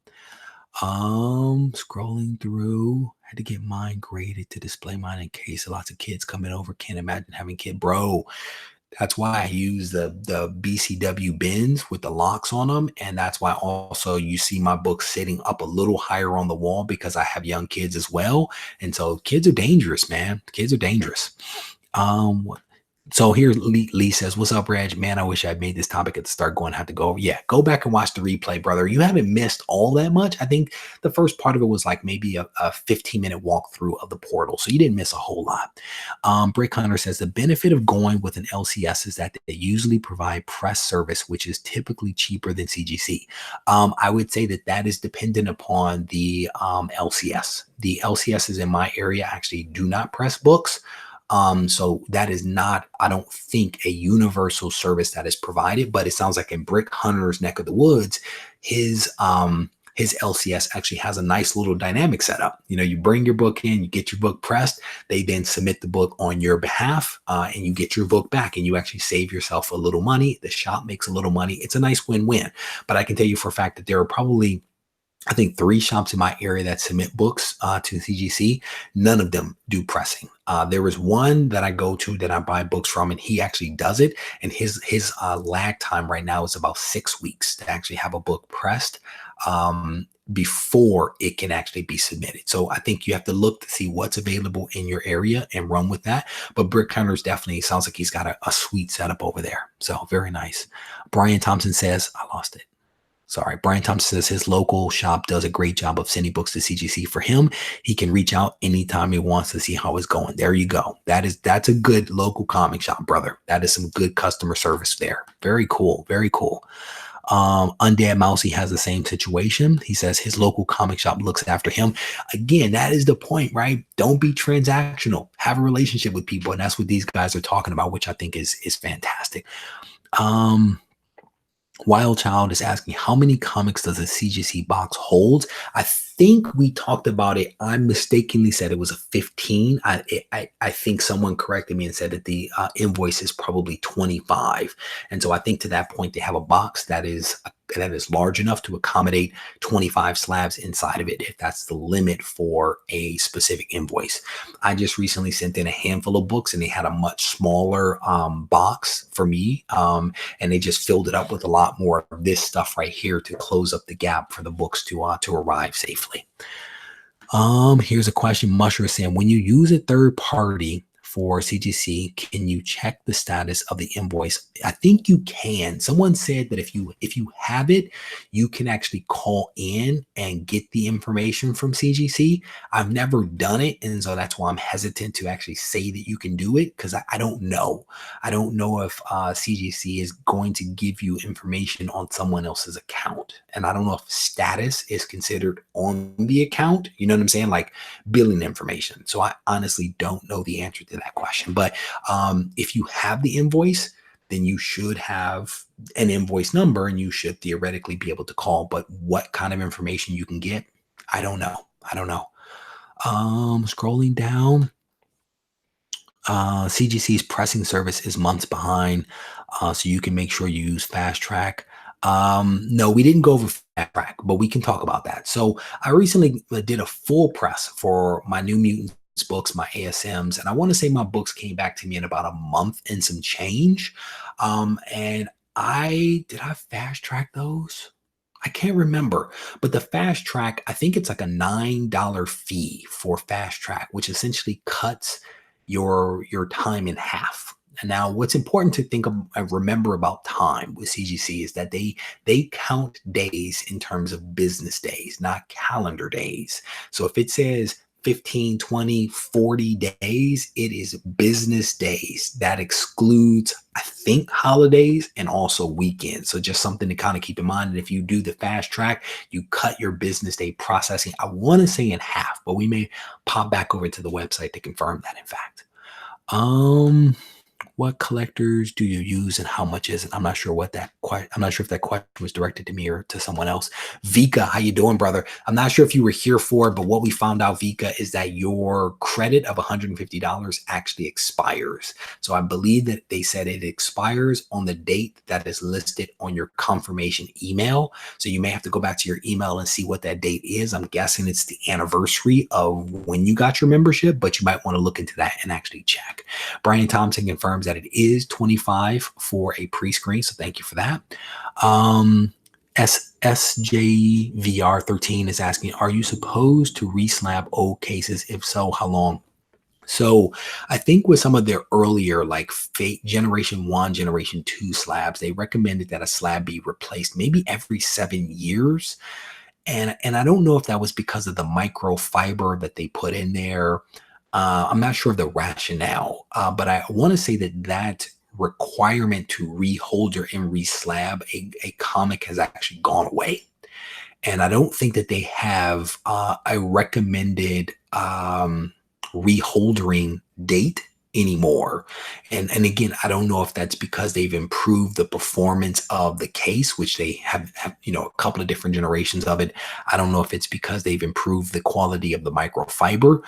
Scrolling through, had to get mine graded to display mine in case lots of kids coming over. Can't imagine having kid, bro. That's why I use the BCW bins with the locks on them. And that's why also you see my book sitting up a little higher on the wall because I have young kids as well. And so kids are dangerous, man. Kids are dangerous. So here Lee says, what's up, Reg? Man, I wish I had made this topic at the start. Going to have to go over. Yeah, go back and watch the replay, brother. You haven't missed all that much. I think the first part of it was like maybe a 15-minute walkthrough of the portal. So you didn't miss a whole lot. Brick Hunter says the benefit of going with an LCS is that they usually provide press service, which is typically cheaper than CGC. I would say that is dependent upon the LCS. The LCSs in my area actually do not press books. So that is not, I don't think, a universal service that is provided, but it sounds like in Brick Hunter's neck of the woods, his LCS actually has a nice little dynamic setup. You know, you bring your book in, you get your book pressed, they then submit the book on your behalf, and you get your book back and you actually save yourself a little money. The shop makes a little money. It's a nice win-win. But I can tell you for a fact that there are probably, I think, 3 shops in my area that submit books to CGC. None of them do pressing. There is one that I go to that I buy books from, and he actually does it. And his lag time right now is about 6 weeks to actually have a book pressed before it can actually be submitted. So I think you have to look to see what's available in your area and run with that. But Brick Hunter's definitely sounds like he's got a sweet setup over there. So very nice. Brian Thompson says, I lost it. Sorry, Brian Thompson says his local shop does a great job of sending books to CGC. For him, he can reach out anytime he wants to see how it's going. There you go. That's a good local comic shop, brother. That is some good customer service there. Very cool. Very cool. Undead Mousy has the same situation. He says his local comic shop looks after him. Again, that is the point, right? Don't be transactional. Have a relationship with people, and that's what these guys are talking about, which I think is fantastic. Wild Child is asking, how many comics does a CGC box hold? I think we talked about it. I mistakenly said it was a 15. I think someone corrected me and said that the invoice is probably 25. And so I think to that point, they have a box that is large enough to accommodate 25 slabs inside of it, if that's the limit for a specific invoice. I just recently sent in a handful of books and they had a much smaller box for me. And they just filled it up with a lot more of this stuff right here to close up the gap for the books to arrive safely. Here's a question. Mushroom saying, when you use a third party for CGC, can you check the status of the invoice? I think you can. Someone said that if you have it, you can actually call in and get the information from CGC. I've never done it, and so that's why I'm hesitant to actually say that you can do it, because I don't know. I don't know if CGC is going to give you information on someone else's account, and I don't know if status is considered on the account. You know what I'm saying? Like billing information. So I honestly don't know the answer to that question. But if you have the invoice, then you should have an invoice number and you should theoretically be able to call. But what kind of information you can get, I don't know. Scrolling down, CGC's pressing service is months behind, so you can make sure you use Fast Track. No, we didn't go over Fast Track, but we can talk about that. So I recently did a full press for my New Mutants books, my ASMs, and I want to say my books came back to me in about a month and some change. And did I fast track those? I can't remember, but the fast track, I think it's like a $9 fee for fast track, which essentially cuts your time in half. And now what's important to think of and remember about time with CGC is that they count days in terms of business days, not calendar days. So if it says 15, 20, 40 days. It is business days. That excludes, I think, holidays and also weekends. So just something to kind of keep in mind. And if you do the fast track, you cut your business day processing, I want to say in half, but we may pop back over to the website to confirm that, in fact. What collectors do you use and how much is it? I'm not sure what that I'm not sure if that question was directed to me or to someone else. Vika, how you doing, brother? I'm not sure if you were here for it, but what we found out, Vika, is that your credit of $150 actually expires. So I believe that they said it expires on the date that is listed on your confirmation email. So you may have to go back to your email and see what that date is. I'm guessing it's the anniversary of when you got your membership, but you might want to look into that and actually check. Brian Thompson confirms that it is $25 for a pre-screen, so thank you for that. SJVR13 is asking, are you supposed to reslab old cases? If so, how long? So I think with some of their earlier, like generation 1, generation 2 slabs, they recommended that a slab be replaced maybe every 7 years. And I don't know if that was because of the microfiber that they put in there. I'm not sure of the rationale, but I want to say that requirement to reholder and reslab a comic has actually gone away. And I don't think that they have a recommended reholdering date anymore. And again, I don't know if that's because they've improved the performance of the case, which they have a couple of different generations of it. I don't know if it's because they've improved the quality of the microfiber,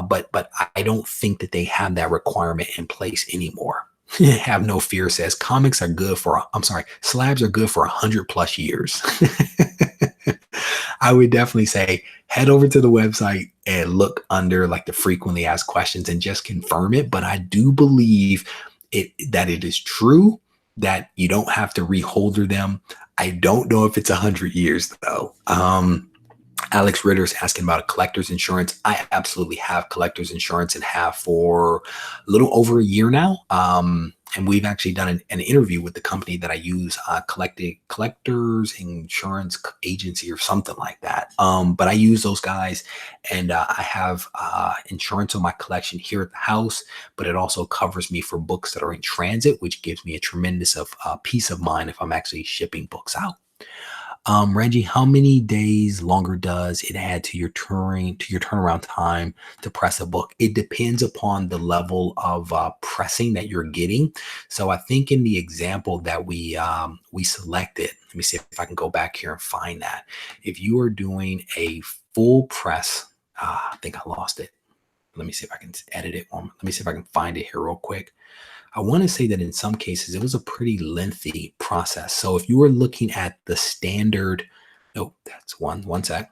but I don't think that they have that requirement in place anymore. Have no fear says slabs are good for 100+ years. I would definitely say head over to the website and look under like the frequently asked questions and just confirm it. But I do believe that it is true that you don't have to reholder them. I don't know if it's 100 years though. Alex Ritter is asking about a collector's insurance. I absolutely have collector's insurance and have for a little over a year now. And we've actually done an interview with the company that I use, collectors insurance agency or something like that. But I use those guys, and I have insurance on my collection here at the house, but it also covers me for books that are in transit, which gives me a tremendous peace of mind if I'm actually shipping books out. Regie, how many days longer does it add to your turnaround time to press a book? It depends upon the level of pressing that you're getting. So I think in the example that we selected, let me see if I can go back here and find that. If you are doing a full press, I think I lost it. Let me see if I can edit it. Let me see if I can find it here real quick. I want to say that in some cases it was a pretty lengthy process. So if you were looking at the standard, that's one sec.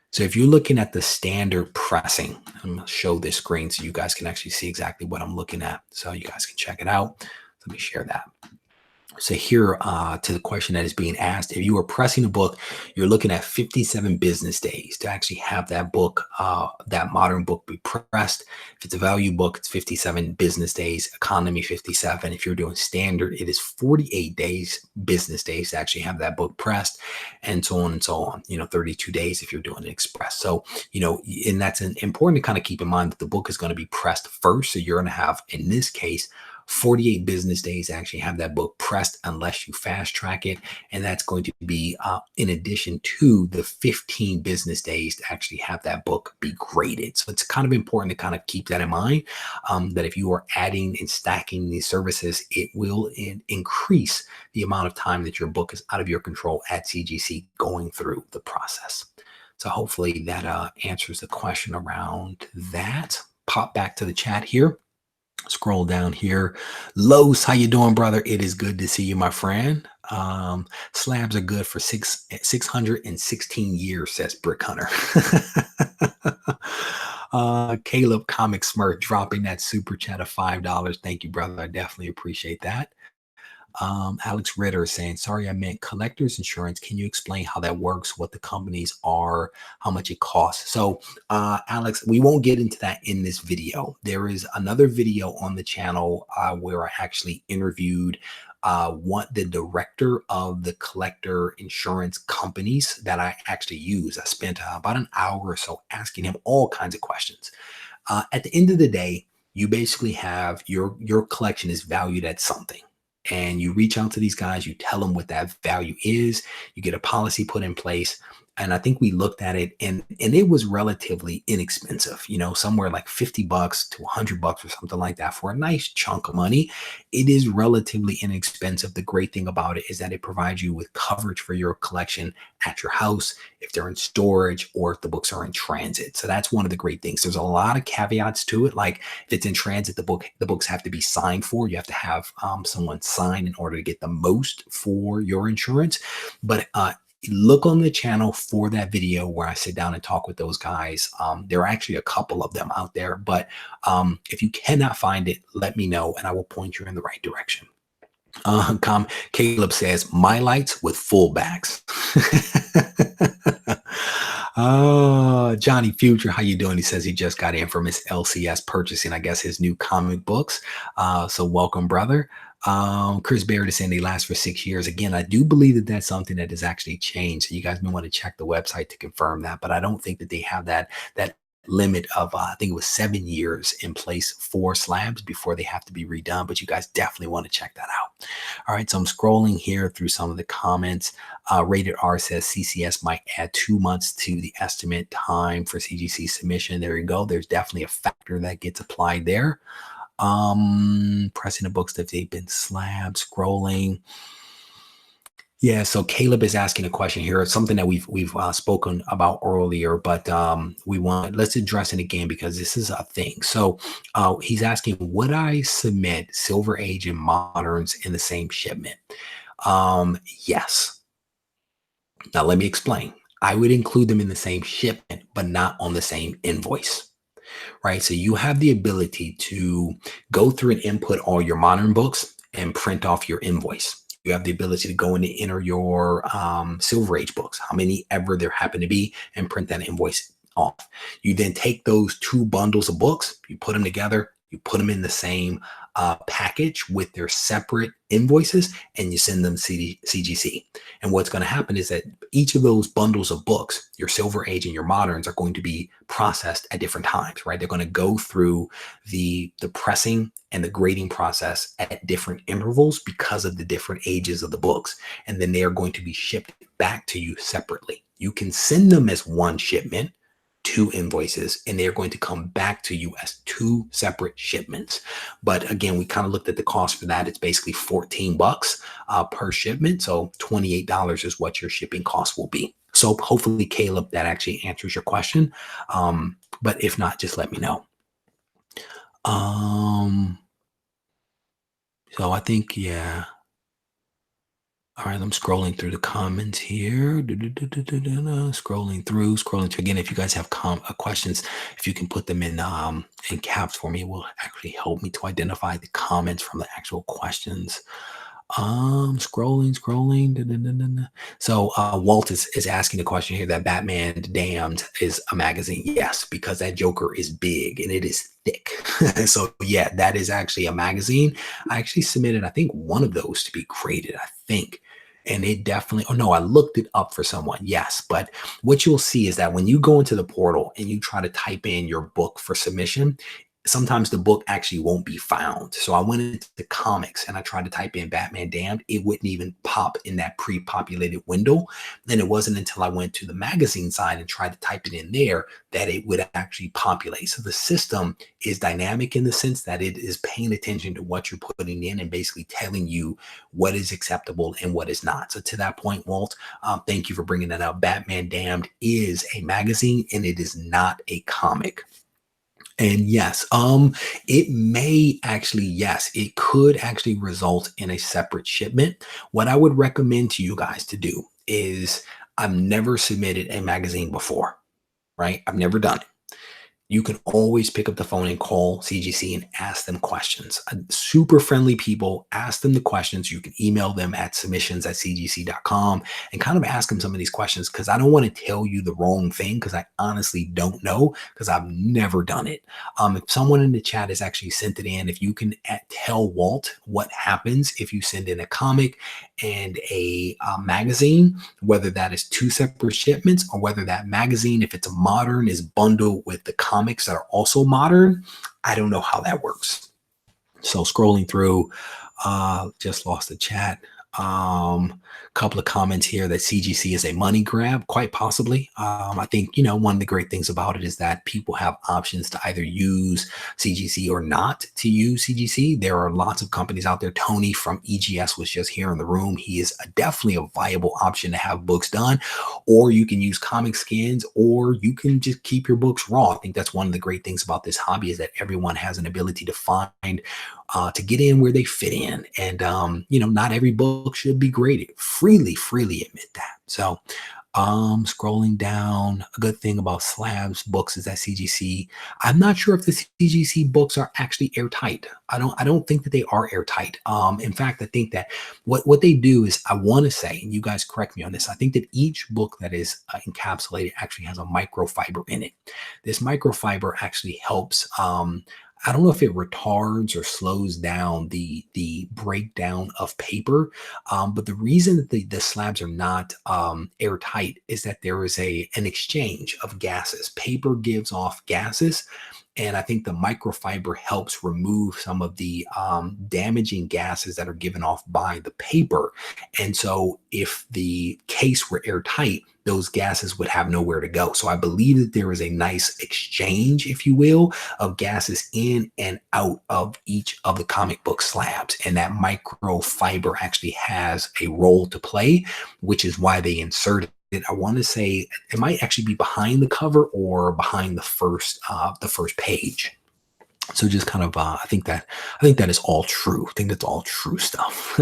So if you're looking at the standard pressing, I'm going to show this screen so you guys can actually see exactly what I'm looking at. So you guys can check it out. Let me share that. So here to the question that is being asked, if you are pressing a book, you're looking at 57 business days to actually have that book, that modern book be pressed. If it's a value book, it's 57 business days, economy 57. If you're doing standard, it is 48 business days to actually have that book pressed, and so on and so on, 32 days if you're doing an express. So, and that's important to kind of keep in mind that the book is going to be pressed first. So you're going to have, in this case, 48 business days to actually have that book pressed unless you fast track it. And that's going to be in addition to the 15 business days to actually have that book be graded. So it's kind of important to kind of keep that in mind, that if you are adding and stacking these services, it will increase the amount of time that your book is out of your control at CGC going through the process. So hopefully that answers the question around that. Pop back to the chat here. Scroll down here. Los, how you doing, brother? It is good to see you, my friend. Slabs are good for 616 years, says Brick Hunter. Caleb Comic Smurf dropping that super chat of $5. Thank you, brother. I definitely appreciate that. Alex Ritter is saying, sorry, I meant collector's insurance. Can you explain how that works, what the companies are, how much it costs? So, Alex, we won't get into that in this video. There is another video on the channel where I actually interviewed want the director of the collector insurance companies that I actually use. I spent about an hour or so asking him all kinds of questions. At the end of the day, you basically have your collection is valued at something. And you reach out to these guys, you tell them what that value is, you get a policy put in place. And I think we looked at it and it was relatively inexpensive, somewhere like 50 bucks to 100 bucks or something like that for a nice chunk of money. It is relatively inexpensive. The great thing about it is that it provides you with coverage for your collection at your house, if they're in storage or if the books are in transit. So that's one of the great things. There's a lot of caveats to it. Like if it's in transit, the books have to be signed for. You have to have someone sign in order to get the most for your insurance. But look on the channel for that video where I sit down and talk with those guys. There are actually a couple of them out there, but if you cannot find it, let me know and I will point you in the right direction. Caleb says, my lights with full backs. Oh, Johnny Future, how you doing? He says he just got in from his LCS purchasing, I guess, his new comic books. So welcome, brother. Chris Barrett is saying they last for 6 years. Again, I do believe that that's something that has actually changed. So you guys may want to check the website to confirm that, but I don't think that they have that limit of I think it was 7 years in place for slabs before they have to be redone. But you guys definitely want to check that out. All right, so I'm scrolling here through some of the comments. Rated R says CCS might add 2 months to the estimate time for CGC submission. There you go. There's definitely a factor that gets applied there. Pressing the books that they've been slabbed, scrolling. Yeah, so Caleb is asking a question here. It's something that we've spoken about earlier, but let's address it again because this is a thing. So he's asking, would I submit Silver Age and Moderns in the same shipment? Yes. Now let me explain. I would include them in the same shipment, but not on the same invoice. Right? So you have the ability to go through and input all your modern books and print off your invoice. You have the ability to go in and enter your Silver Age books, how many ever there happen to be, and print that invoice off. You then take those two bundles of books, you put them together, you put them in the same package with their separate invoices, and you send them CGC. And what's going to happen is that each of those bundles of books, your Silver Age and your Moderns, are going to be processed at different times, right? They're going to go through the pressing and the grading process at different intervals because of the different ages of the books. And then they are going to be shipped back to you separately. You can send them as one shipment, 2 invoices, and they're going to come back to you as 2 separate shipments. But again, we kind of looked at the cost for that. It's basically 14 bucks per shipment. So $28 is what your shipping cost will be. So hopefully, Caleb, that actually answers your question. But if not, just let me know. So I think, yeah. All right, I'm scrolling through the comments here. Scrolling through. Again, if you guys have questions, if you can put them in caps for me, it will actually help me to identify the comments from the actual questions. Scrolling. So Walt is asking a question here that Batman Damned is a magazine. Yes, because that Joker is big and it is thick. So yeah, that is actually a magazine. I actually submitted, I think, one of those to be graded, I think. And it definitely, oh no, I looked it up for someone. Yes. But what you'll see is that when you go into the portal and you try to type in your book for submission, sometimes the book actually won't be found. So I went into the comics and I tried to type in Batman Damned. It wouldn't even pop in that pre-populated window. Then it wasn't until I went to the magazine side and tried to type it in there that it would actually populate. So the system is dynamic in the sense that it is paying attention to what you're putting in and basically telling you what is acceptable and what is not. So to that point, Walt, thank you for bringing that up. Batman Damned is a magazine and it is not a comic. And yes, it may actually, yes, it could actually result in a separate shipment. What I would recommend to you guys to do is I've never submitted a magazine before, right? I've never done it. you can always pick up the phone and call CGC and ask them questions. Super friendly people, ask them the questions. You can email them at submissions@cgc.com and kind of ask them some of these questions, because I don't want to tell you the wrong thing, because I honestly don't know, because I've never done it. If someone in the chat has actually sent it in, if you can tell Walt what happens if you send in a comic and a magazine, whether that is two separate shipments or whether that magazine, if it's a modern, is bundled with the comics that are also modern. I don't know how that works. So scrolling through, just lost the chat. Couple of comments here that CGC is a money grab, quite possibly. I think, one of the great things about it is that people have options to either use CGC or not to use CGC. There are lots of companies out there. Tony from EGS was just here in the room. He is definitely a viable option to have books done, or you can use comic skins, or you can just keep your books raw. I think that's one of the great things about this hobby, is that everyone has an ability to find to get in where they fit in. And, not every book should be graded. Freely admit that. So scrolling down, a good thing about Slab's books is that CGC, I'm not sure if the CGC books are actually airtight. I don't think that they are airtight. In fact, I think that what they do is, I want to say, and you guys correct me on this, I think that each book that is encapsulated actually has a microfiber in it. This microfiber actually helps, I don't know if it retards or slows down the breakdown of paper, but the reason that the slabs are not airtight is that there is an exchange of gases. Paper gives off gases, and I think the microfiber helps remove some of the damaging gases that are given off by the paper. And so if the case were airtight, those gases would have nowhere to go. So I believe that there is a nice exchange, if you will, of gases in and out of each of the comic book slabs. And that microfiber actually has a role to play, which is why they inserted it. I want to say it might actually be behind the cover or behind the first page. So just kind of, I think that is all true. I think that's all true stuff.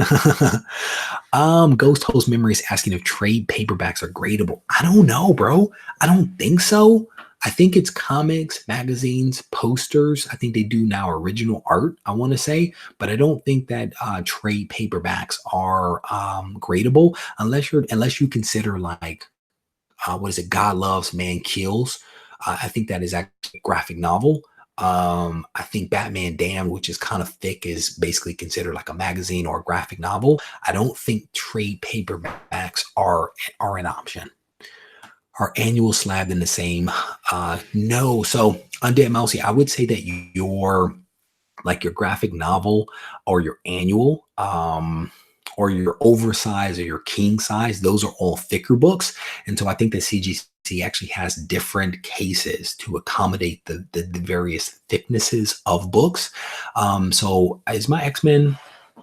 Ghost Host Memory is asking if trade paperbacks are gradable. I don't know, bro. I don't think so. I think it's comics, magazines, posters. I think they do now original art, I want to say, but I don't think that trade paperbacks are gradable unless you consider, like, what is it? God Loves, Man Kills. I think that is actually a graphic novel. I think Batman Damned, which is kind of thick, is basically considered like a magazine or a graphic novel. I don't think trade paperbacks are an option. Are annual slab in the same? No. So Undead Mousy, I would say that your graphic novel or your annual, or your oversized or your king size, those are all thicker books. And so I think that CGC actually has different cases to accommodate the various thicknesses of books. So is my X-Men?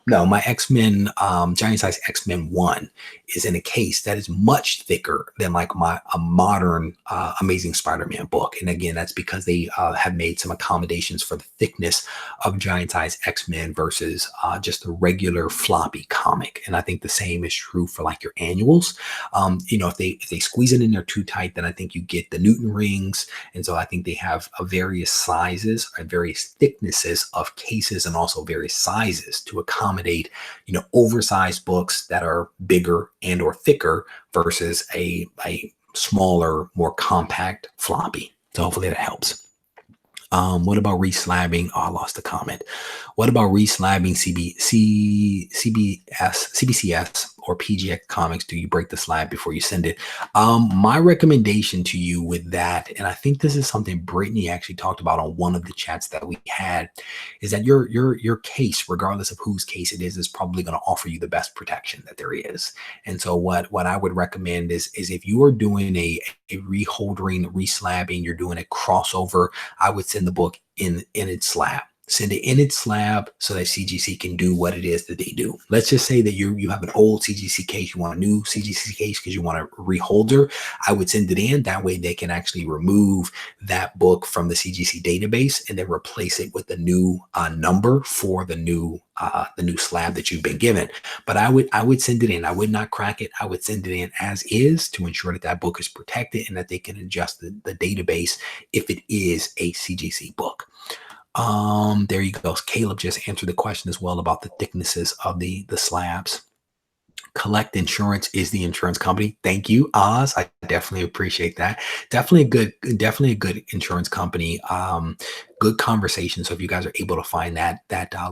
No, my X-Men, giant size X-Men 1 is in a case that is much thicker than like a modern Amazing Spider-Man book. And again, that's because they have made some accommodations for the thickness of giant size X-Men versus just a regular floppy comic. And I think the same is true for like your annuals. If they squeeze it in there too tight, then I think you get the Newton rings. And so I think they have various sizes and various thicknesses of cases, and also various sizes to accommodate oversized books that are bigger and or thicker versus a smaller, more compact floppy. So hopefully that helps. What about reslabbing? Oh, I lost the comment. What about reslabbing CBCS or PGX comics? Do you break the slab before you send it? My recommendation to you with that, and I think this is something Brittany actually talked about on one of the chats that we had, is that your case, regardless of whose case it is probably going to offer you the best protection that there is. And so what I would recommend is if you are doing a reholdering, reslabbing, you're doing a crossover, I would send the book in its slab. send it in its slab so that CGC can do what it is that they do. Let's just say that you have an old CGC case, you want a new CGC case because you want a reholder. I would send it in. That way they can actually remove that book from the CGC database and then replace it with the new number for the new slab that you've been given. But I would send it in. I would not crack it. I would send it in as is to ensure that that book is protected and that they can adjust the database if it is a CGC book. There you go. Caleb just answered the question as well about the thicknesses of the slabs. Collect Insurance is the insurance company. Thank you, Oz. I definitely appreciate that. Definitely a good insurance company. Good conversation. So if you guys are able to find that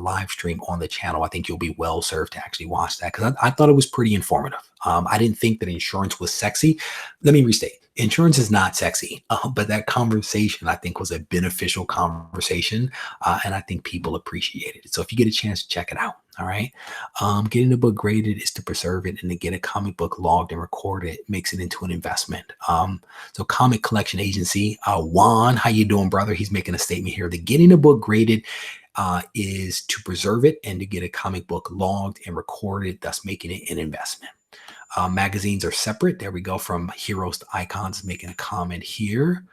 live stream on the channel, I think you'll be well served to actually watch that because I thought it was pretty informative. I didn't think that insurance was sexy. Let me restate. Insurance is not sexy, but that conversation I think was a beneficial conversation, and I think people appreciated it. So if you get a chance, check it out. All right. Getting the book graded is to preserve it and to get a comic book logged and recorded makes it into an investment. So Comic Collection Agency, Juan, how you doing, brother? He's making a statement here that getting a book graded is to preserve it and to get a comic book logged and recorded, thus making it an investment. Magazines are separate. There we go. From Heroes to Icons, making a comment here.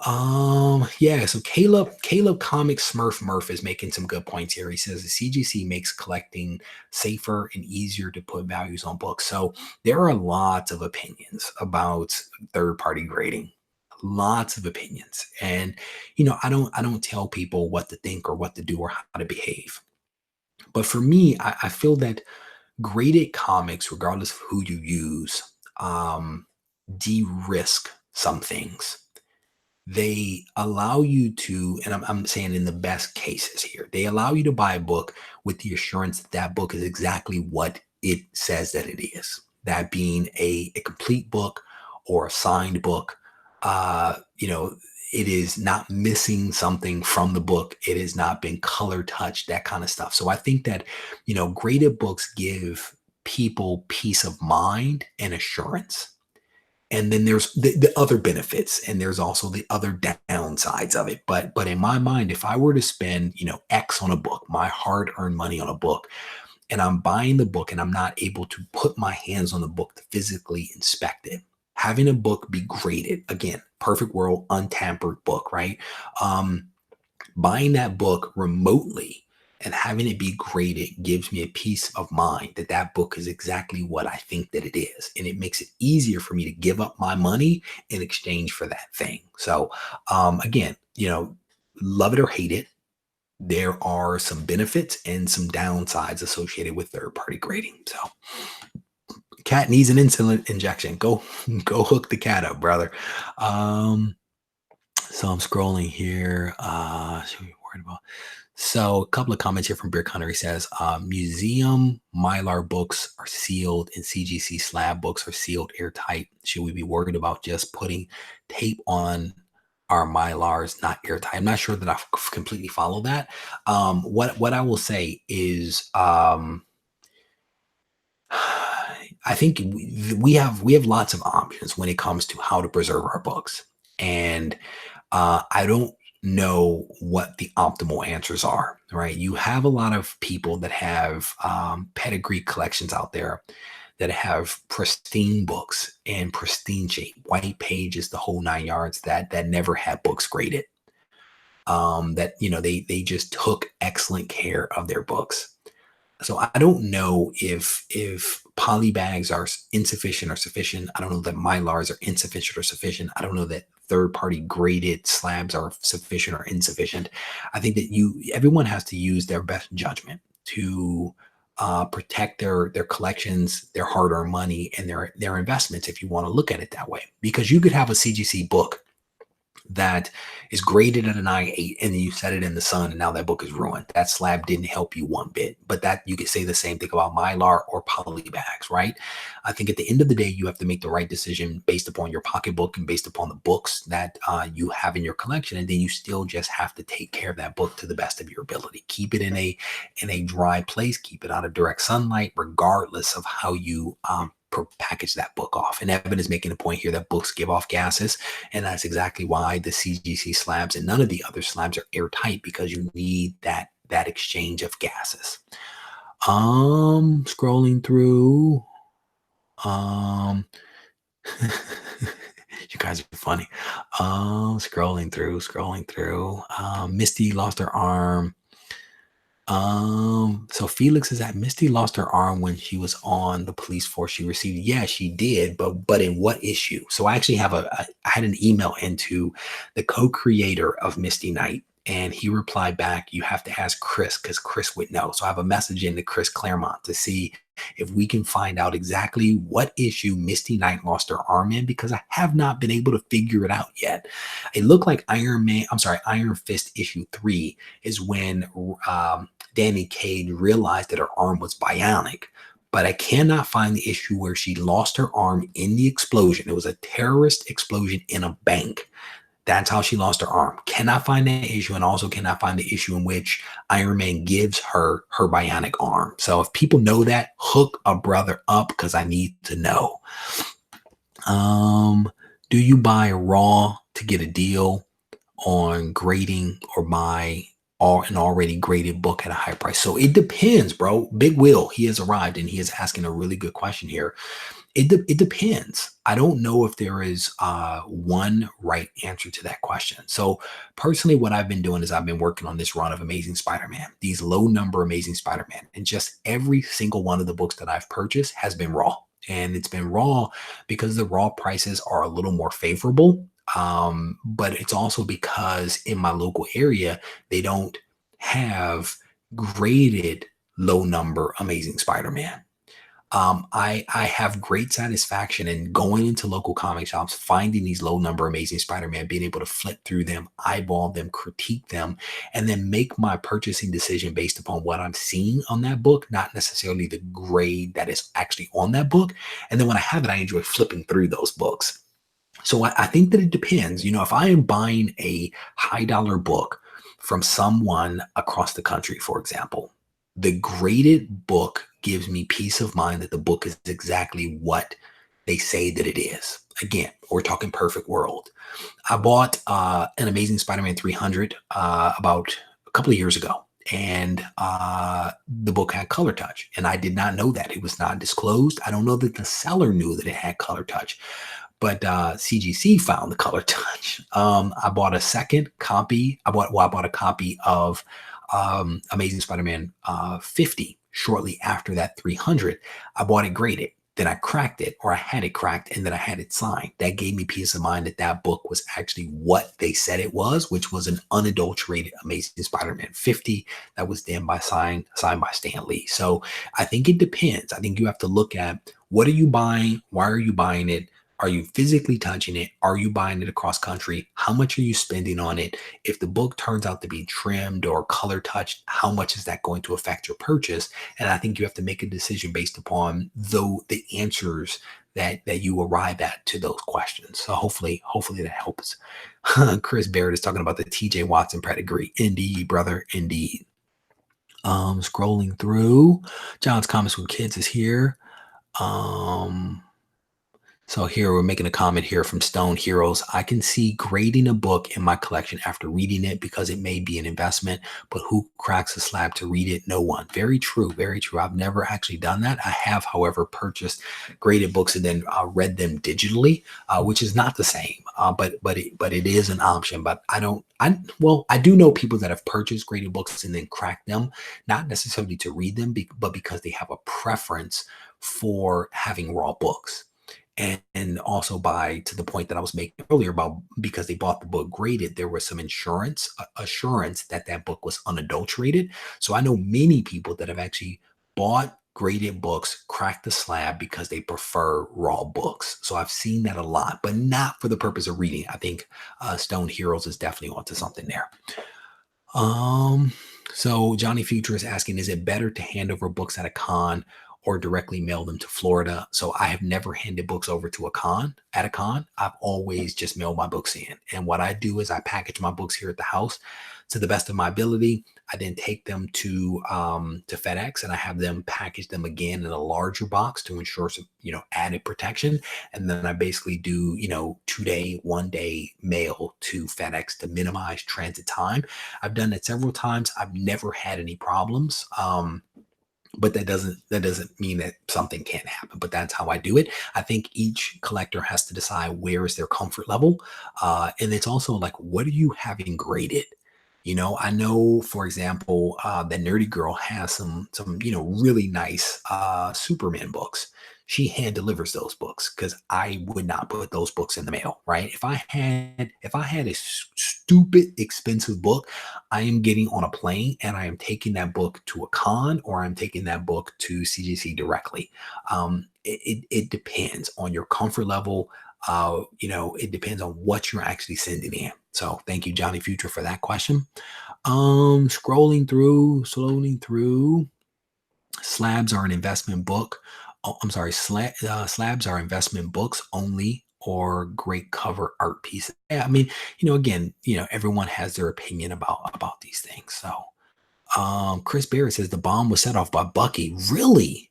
Yeah, so Caleb Comic Smurf Murph is making some good points here. He says the CGC makes collecting safer and easier to put values on books. So there are lots of opinions about third-party grading. Lots of opinions. And I don't tell people what to think or what to do or how to behave. But for me, I feel that graded comics, regardless of who you use, de-risk some things. They allow you to, and I'm saying in the best cases here, they allow you to buy a book with the assurance that that book is exactly what it says that it is. That being a complete book or a signed book. It is not missing something from the book. It has not been color touched, that kind of stuff. So I think that, graded books give people peace of mind and assurance. And then there's the other benefits, and there's also the other downsides of it. But in my mind, if I were to spend, X on a book, my hard-earned money on a book, and I'm buying the book and I'm not able to put my hands on the book to physically inspect it, having a book be graded, again, perfect world, untampered book, right? Buying that book remotely and having it be graded gives me a peace of mind that that book is exactly what I think that it is. And it makes it easier for me to give up my money in exchange for that thing. So again, love it or hate it, there are some benefits and some downsides associated with third-party grading. So cat needs an insulin injection. Go hook the cat up, brother. So I'm scrolling here. Should we be worried about? So a couple of comments here from Beer Hunter. He says, museum Mylar books are sealed and CGC slab books are sealed airtight. Should we be worried about just putting tape on our Mylars not airtight? I'm not sure that I completely follow that. What I will say is, I think we have lots of options when it comes to how to preserve our books. And I don't know what the optimal answers are, right? You have a lot of people that have pedigree collections out there that have pristine books and pristine shape, white pages, the whole 9 yards, that never had books graded. That they just took excellent care of their books. So I don't know if poly bags are insufficient or sufficient. I don't know that Mylars are insufficient or sufficient. I don't know that third-party graded slabs are sufficient or insufficient. I think that everyone has to use their best judgment to protect their collections, their hard-earned money, and their investments, if you want to look at it that way. Because you could have a CGC book that is graded at an I8 and then you set it in the sun and now that book is ruined. That slab didn't help you one bit. But that you could say the same thing about Mylar or poly bags, right? I think at the end of the day, you have to make the right decision based upon your pocketbook and based upon the books that you have in your collection. And then you still just have to take care of that book to the best of your ability. Keep it in a dry place, keep it out of direct sunlight, regardless of how you package that book off. And Evan is making a point here that books give off gases, and that's exactly why the CGC slabs and none of the other slabs are airtight, because you need that exchange of gases. Scrolling through. You guys are funny. Scrolling through. Misty lost her arm. So Felix is that Misty lost her arm when she was on the police force she received. Yeah, she did, but in what issue? So I actually have I had an email into the co-creator of Misty Knight, and he replied back, you have to ask Chris, because Chris would know. So I have a message into Chris Claremont to see if we can find out exactly what issue Misty Knight lost her arm in, because I have not been able to figure it out yet. It looked like Iron Fist issue 3 is when Danny Cage realized that her arm was bionic, but I cannot find the issue where she lost her arm in the explosion. It was a terrorist explosion in a bank. That's how she lost her arm. Cannot find that issue, and also cannot find the issue in which Iron Man gives her her bionic arm. So if people know that, hook a brother up, because I need to know. Do you buy raw to get a deal on grading, or buy an already graded book at a high price? So it depends, bro. Big Will, he has arrived, and he is asking a really good question here. It depends. I don't know if there is one right answer to that question. So personally, what I've been doing is I've been working on this run of Amazing Spider-Man, these low number Amazing Spider-Man, and just every single one of the books that I've purchased has been raw. And it's been raw because the raw prices are a little more favorable. But it's also because in my local area, they don't have graded low number Amazing Spider-Man. I have great satisfaction in going into local comic shops, finding these low number Amazing Spider-Man, being able to flip through them, eyeball them, critique them, and then make my purchasing decision based upon what I'm seeing on that book, not necessarily the grade that is actually on that book. And then when I have it, I enjoy flipping through those books. So I think that it depends. You know, if I am buying a high dollar book from someone across the country, for example, the graded book gives me peace of mind that the book is exactly what they say that it is. Again, we're talking perfect world. I bought an Amazing Spider-Man 300 about a couple of years ago, and the book had color touch, and I did not know that. It was not disclosed. I don't know that the seller knew that it had color touch, but CGC found the color touch. I bought a second copy. I bought a copy of Amazing Spider-Man 50 shortly after that 300. I bought it graded. Then I cracked it, or I had it cracked, and then I had it signed. That gave me peace of mind that that book was actually what they said it was, which was an unadulterated Amazing Spider-Man 50 that was then signed by Stan Lee. So I think it depends. I think you have to look at, what are you buying? Why are you buying it? Are you physically touching it? Are you buying it across country? How much are you spending on it? If the book turns out to be trimmed or color touched, how much is that going to affect your purchase? And I think you have to make a decision based upon the answers that you arrive at to those questions. So hopefully that helps. Chris Barrett is talking about the TJ Watson pedigree. Indeed, brother, indeed. Scrolling through, John's Comics with Kids is here. So here we're making a comment here from Stone Heroes. I can see grading a book in my collection after reading it because it may be an investment, but who cracks a slab to read it? No one. Very true. Very true. I've never actually done that. I have, however, purchased graded books and then read them digitally, which is not the same. But it is an option. But I do know people that have purchased graded books and then cracked them, not necessarily to read them, but because they have a preference for having raw books. And also, to the point that I was making earlier about, because they bought the book graded, there was some assurance that that book was unadulterated. So I know many people that have actually bought graded books, cracked the slab because they prefer raw books. So I've seen that a lot, but not for the purpose of reading. I think Stone Heroes is definitely onto something there. So Johnny Future is asking, is it better to hand over books at a con or directly mail them to Florida. So I have never handed books over to a con at a con. I've always just mailed my books in. And what I do is I package my books here at the house to the best of my ability. I then take them to FedEx, and I have them package them again in a larger box to ensure some, added protection. And then I basically do, 2-day, 1-day mail to FedEx to minimize transit time. I've done it several times. I've never had any problems. But that doesn't mean that something can't happen. But that's how I do it. I think each collector has to decide where is their comfort level, and it's also like, what are you having graded? I know, for example, that Nerdy Girl has some really nice Superman books. She hand delivers those books because I would not put those books in the mail, right? If I had a stupid expensive book, I am getting on a plane and I am taking that book to a con, or I'm taking that book to CGC directly. It depends on your comfort level. It depends on what you're actually sending in. So thank you, Johnny Future, for that question. Scrolling through. Slabs are an investment book. Oh, I'm sorry. Slabs are investment books only, or great cover art pieces. Yeah, I mean, again, everyone has their opinion about these things. So, Chris Barrett says the bomb was set off by Bucky. Really?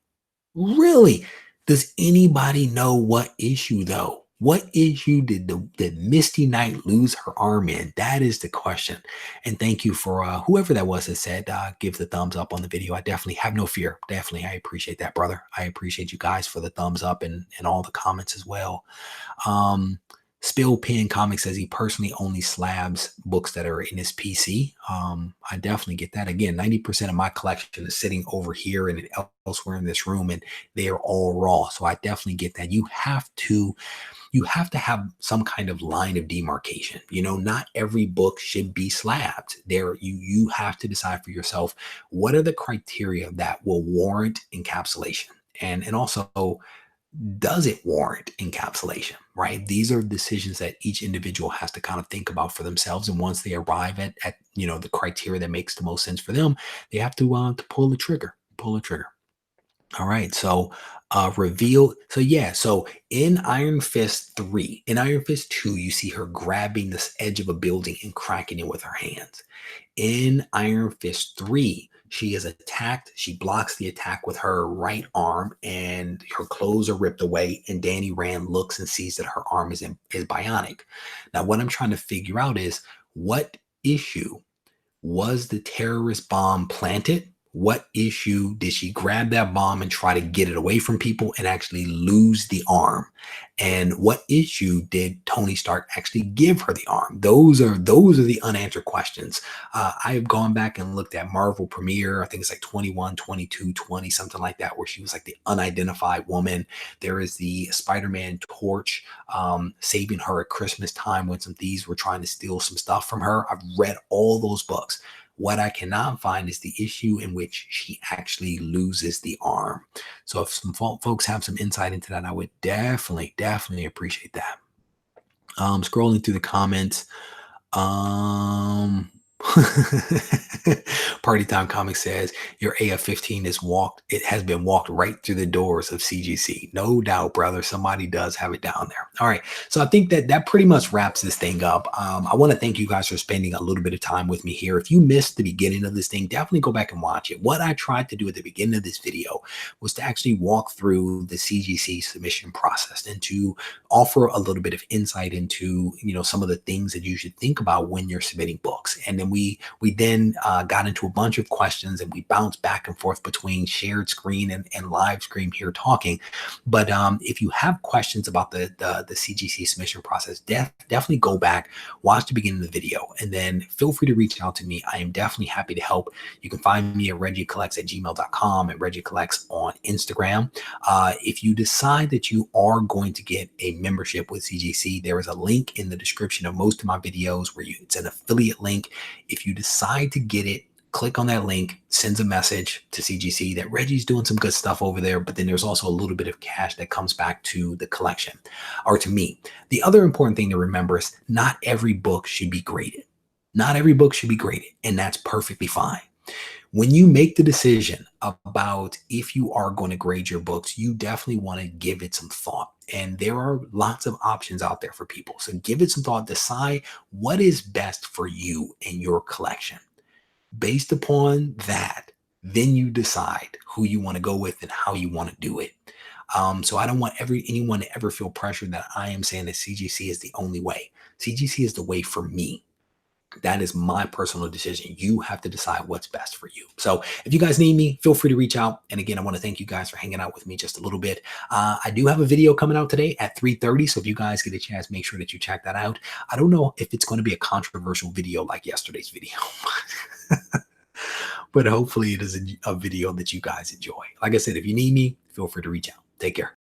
Really? Does anybody know what issue though? What issue did Misty Knight lose her arm in? That is the question. And thank you for whoever that was that said give the thumbs up on the video. I definitely have no fear. Definitely, I appreciate that, brother. I appreciate you guys for the thumbs up and all the comments as well. Spill Pen Comics says he personally only slabs books that are in his PC. I definitely get that. Again, 90% of my collection is sitting over here and elsewhere in this room, and they are all raw. So I definitely get that. You have to have some kind of line of demarcation. Not every book should be slabbed. You have to decide for yourself, what are the criteria that will warrant encapsulation, and also, does it warrant encapsulation, right? These are decisions that each individual has to kind of think about for themselves. And once they arrive at the criteria that makes the most sense for them, they have to pull the trigger. All right. So reveal. So yeah. So in Iron Fist 3, in Iron Fist 2, you see her grabbing this edge of a building and cracking it with her hands. In Iron Fist 3, she is attacked. She blocks the attack with her right arm, and her clothes are ripped away. And Danny Rand looks and sees that her arm is bionic. Now, what I'm trying to figure out is, what issue was the terrorist bomb planted? What issue did she grab that bomb and try to get it away from people and actually lose the arm? And what issue did Tony Stark actually give her the arm? Those are the unanswered questions. I have gone back and looked at Marvel Premiere. I think it's like 21, 22, 20, something like that, where she was like the unidentified woman. There is the Spider-Man torch saving her at Christmas time when some thieves were trying to steal some stuff from her. I've read all those books. What I cannot find is the issue in which she actually loses the arm. So if some folks have some insight into that, I would definitely appreciate that. Scrolling through the comments. Party Time Comics says your AF-15 has been walked right through the doors of CGC. No doubt, brother. Somebody does have it down there. All right. So I think that pretty much wraps this thing up. I want to thank you guys for spending a little bit of time with me here. If you missed the beginning of this thing, definitely go back and watch it. What I tried to do at the beginning of this video was to actually walk through the CGC submission process and to offer a little bit of insight into, some of the things that you should think about when you're submitting books. And then we then got into a bunch of questions, and we bounced back and forth between shared screen and live screen here talking. But if you have questions about the CGC submission process, definitely go back, watch the beginning of the video, and then feel free to reach out to me. I am definitely happy to help. You can find me at reggiecollects@gmail.com, and reggiecollects on Instagram. If you decide that you are going to get a membership with CGC, there is a link in the description of most of my videos where it's an affiliate link. If you decide to get it, click on that link, sends a message to CGC that Reggie's doing some good stuff over there, but then there's also a little bit of cash that comes back to the collection, or to me. The other important thing to remember is not every book should be graded. Not every book should be graded, and that's perfectly fine. When you make the decision about if you are going to grade your books, you definitely want to give it some thought. And there are lots of options out there for people. So give it some thought, decide what is best for you and your collection. Based upon that, then you decide who you want to go with and how you want to do it. So I don't want anyone to ever feel pressure that I am saying that CGC is the only way. CGC is the way for me. That is my personal decision. You have to decide what's best for you. So if you guys need me, feel free to reach out. And again, I want to thank you guys for hanging out with me just a little bit. I do have a video coming out today at 3:30. So if you guys get a chance, make sure that you check that out. I don't know if it's going to be a controversial video like yesterday's video, but hopefully it is a video that you guys enjoy. Like I said, if you need me, feel free to reach out. Take care.